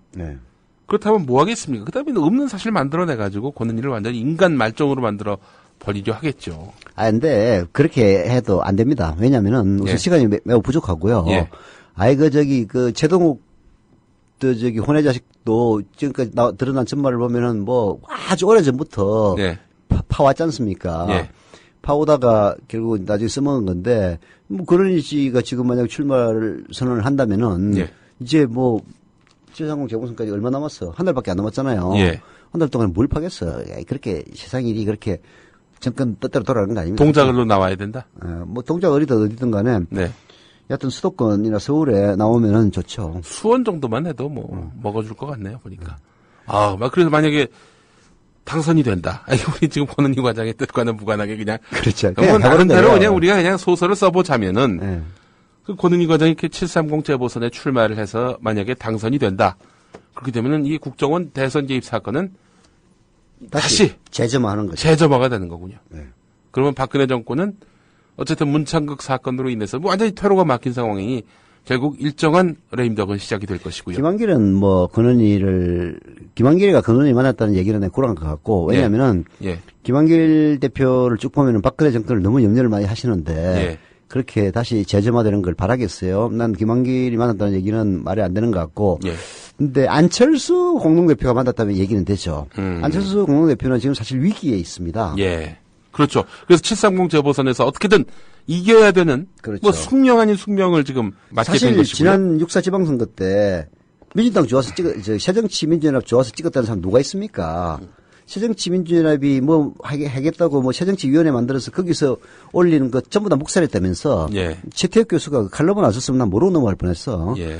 그렇다면 뭐 하겠습니까? 그다음에 없는 사실 만들어내가지고 권은희를 완전히 인간 말종으로 만들어 버리려 하겠죠. 근데 그렇게 해도 안 됩니다. 왜냐면은 우선 시간이 매우 부족하고요. 최동욱 혼외 자식도 지금까지 드러난 전말을 보면은 아주 오래 전부터 파왔지 않습니까? 파오다가 결국 나중에 써먹은 건데 그런희 씨가 지금 만약 출마를 선언을 한다면은 이제 730 재보선까지 얼마 남았어? 한 달밖에 안 남았잖아요. 한 달 동안 뭘 파겠어? 그렇게 세상 일이 그렇게 정권 뜻대로 돌아가는 거 아닙니까? 동작으로 나와야 된다? 동작 어디든 간에. 여하튼 수도권이나 서울에 나오면은 좋죠. 수원 정도만 해도 먹어줄 것 같네요, 보니까. 그래서 만약에 당선이 된다. 우리 지금 권은희 과장의 뜻과는 무관하게 그냥. 그렇죠. 다른 대로 그냥 우리가 그냥 소설을 써보자면은. 그 권은희 과장이 이렇게 730 재보선에 출마를 해서 만약에 당선이 된다. 그렇게 되면은 이 국정원 대선 개입 사건은 다시 재점화하는 거죠. 재점화가 되는 거군요. 그러면 박근혜 정권은 어쨌든 문창극 사건으로 인해서 완전히 퇴로가 막힌 상황이니 결국 일정한 레임덕은 시작이 될 것이고요. 김한길은 김한길이가 근원이 만났다는 얘기는 내가 굴한 것 같고, 왜냐면은 김한길 대표를 쭉 보면은 박근혜 정권을 너무 염려를 많이 하시는데 그렇게 다시 재점화되는 걸 바라겠어요. 난 김한길이 만났다는 얘기는 말이 안 되는 것 같고. 근데 안철수 공동대표가 만났다면 얘기는 되죠. 안철수 공동대표는 지금 사실 위기에 있습니다. 그렇죠. 그래서 730 재보선에서 어떻게든 이겨야 되는 숙명 아닌 숙명을 지금 맞게 된 것이고요. 사실 지난 6.4 지방선거 때 민주당 좋아서 새정치 민주연합 좋아서 찍었다는 사람 누가 있습니까? 새정치민주연합이 뭐 하겠다고 뭐 새정치위원회 만들어서 거기서 올리는 것 전부 다 묵살했다면서 예. 최태혁 교수가 그 칼럼을 안 썼으면 난 모르고 넘어갈 뻔했어. 예.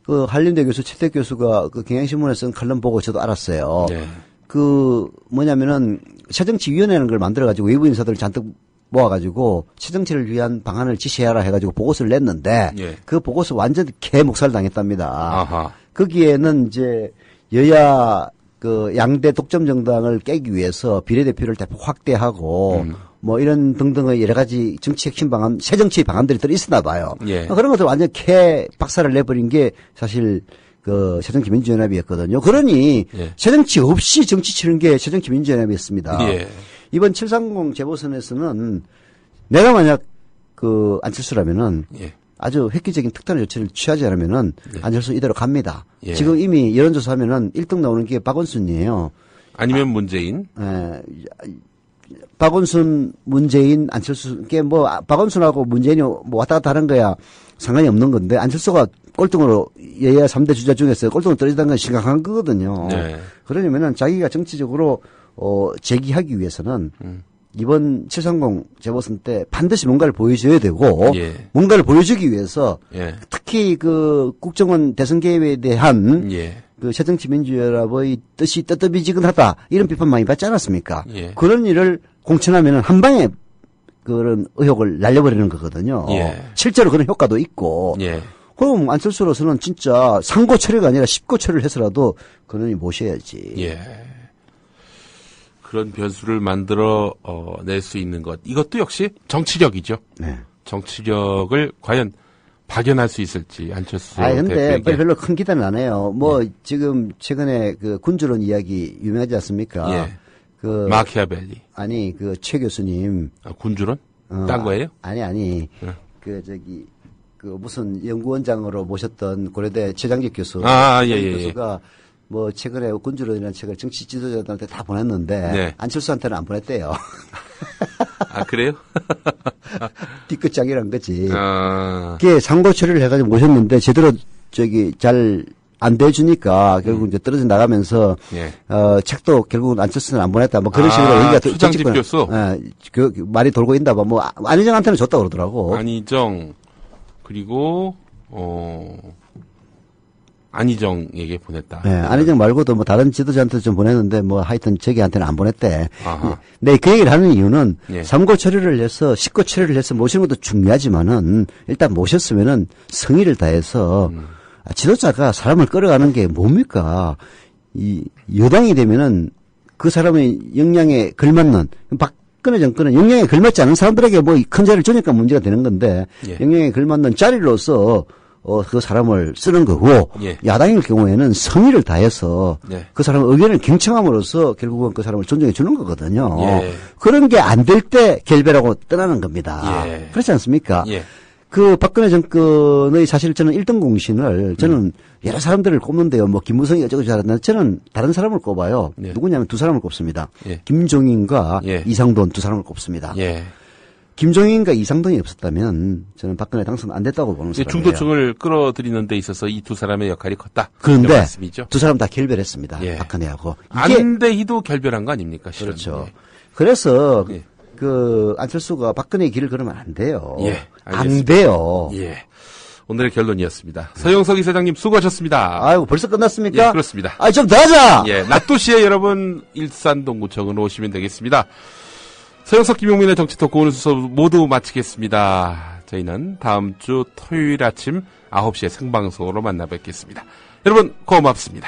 그 한림대 교수 최태혁 교수가 그 경향신문에 쓴 칼럼 보고 저도 알았어요. 예. 그 뭐냐면은 새정치위원회라는 걸 만들어가지고 외부 인사들을 잔뜩 모아가지고 새정치를 위한 방안을 지시해라 해가지고 보고서를 냈는데 예. 그 보고서 완전히 개목살 당했답니다. 아하. 거기에는 이제 여야 그 양대 독점 정당을 깨기 위해서 비례대표를 대폭 확대하고 뭐 이런 등등의 여러 가지 정치 핵심 방안, 새 정치 방안들이 들어 있었나 봐요. 예. 그런 것들 완전 개 박살을 내버린 게 사실 그 새정치민주연합이었거든요. 그러니 예. 새정치 없이 정치 치는 게 새정치민주연합이었습니다. 예. 이번 730 재보선에서는 내가 만약 그 안철수라면은 예. 아주 획기적인 특단의 조치를 취하지 않으면은 예. 안철수 이대로 갑니다. 예. 지금 이미 여론조사 하면은 1등 나오는 게 박원순이에요. 아니면 문재인. 박원순, 문재인, 안철수, 이게 뭐, 박원순하고 문재인이 뭐 왔다 갔다 하는 거야 상관이 없는 건데, 안철수가 꼴등으로 여야 3대 주자 중에서 꼴등으로 떨어진다는 건 심각한 거거든요. 네. 그러려면은 자기가 정치적으로, 제기하기 위해서는, 이번 730 재보선 때 반드시 뭔가를 보여줘야 되고, 예. 뭔가를 보여주기 위해서, 예. 특히 그 국정원 대선 개입에 대한, 예. 그 새정치민주연합의 뜻이 뜨뜻미지근하다 이런 비판 많이 받지 않았습니까? 예. 그런 일을 공천하면 한 방에 그런 의혹을 날려버리는 거거든요. 예. 실제로 그런 효과도 있고. 예. 그럼 안철수로서는 진짜 상고 처리가 아니라 십고 처리를 해서라도 그놈이 모셔야지. 예. 그런 변수를 만들어 낼 수 있는 것. 이것도 역시 정치력이죠. 네. 정치력을 과연 박연할 수 있을지 안철수 근데 대표에게. 별로 큰 기대는 안 해요. 뭐 지금 최근에 그 군주론 이야기 유명하지 않습니까? 예. 그 마키아벨리. 아니 그 최 교수님. 군주론? 딴 거예요? 아니. 그 무슨 연구원장으로 모셨던 고려대 최장직 교수. 예. 교수가 뭐 최근에 군주론이라는 책을 정치 지도자들한테 다 보냈는데 네. 안철수한테는 안 보냈대요. 아, 그래요? 뒤끝장이란 거지. 그게 상고 처리를 해가지고 모셨는데 제대로 잘 안 돼주니까 결국 이제 떨어져 나가면서 예. 책도 결국은 안철수는 안 보냈다. 뭐 그런 식으로 얘기가 추장집 교수. 그 말이 돌고 있다. 뭐 안희정한테는 줬다 그러더라고. 안희정 그리고 안희정에게 보냈다. 네, 안희정 말고도 뭐 다른 지도자한테 좀 보냈는데 뭐 하여튼 저기한테는 안 보냈대. 아하. 네, 그 얘기를 하는 이유는 예. 삼고 처리를 해서 식고 처리를 해서 모시는 것도 중요하지만은 일단 모셨으면은 성의를 다해서 지도자가 사람을 끌어가는 게 뭡니까? 이 여당이 되면은 그 사람의 역량에 걸맞는 박근혜 정권은 역량에 걸맞지 않은 사람들에게 뭐 큰 자리를 주니까 문제가 되는 건데 예. 역량에 걸맞는 자리로서 그 사람을 쓰는 거고 예. 야당일 경우에는 성의를 다해서 네. 그 사람의 의견을 경청함으로써 결국은 그 사람을 존중해 주는 거거든요. 예. 그런 게 안 될 때 결배라고 떠나는 겁니다. 예. 그렇지 않습니까? 예. 그 박근혜 정권의 사실 저는 1등 공신을 저는 여러 사람들을 꼽는데요. 뭐 김무성이 어쩌고 저쩌고 저는 다른 사람을 꼽아요. 예. 누구냐면 두 사람을 꼽습니다. 예. 김종인과 예. 이상돈 두 사람을 꼽습니다. 예. 김종인과 이상돈이 없었다면 저는 박근혜 당선 안 됐다고 보는 사람이에요. 중도층을 끌어들이는 데 있어서 이 두 사람의 역할이 컸다. 그런데 이런 말씀이죠. 두 사람 다 결별했습니다. 예. 박근혜하고. 이게 안대희도 결별한 거 아닙니까? 실은. 그렇죠. 그래서 예. 그 안철수가 박근혜의 길을 걸으면 안 돼요. 예, 안 알겠습니다. 돼요. 예. 오늘의 결론이었습니다. 서영석 이사장님 수고하셨습니다. 아이고 벌써 끝났습니까? 예, 그렇습니다. 아, 좀 더 하자. 예, 낮도시에 여러분 일산동구청으로 오시면 되겠습니다. 서영석 김용민의 정치 토크 오늘 수업 모두 마치겠습니다. 저희는 다음 주 토요일 아침 9시에 생방송으로 만나 뵙겠습니다. 여러분 고맙습니다.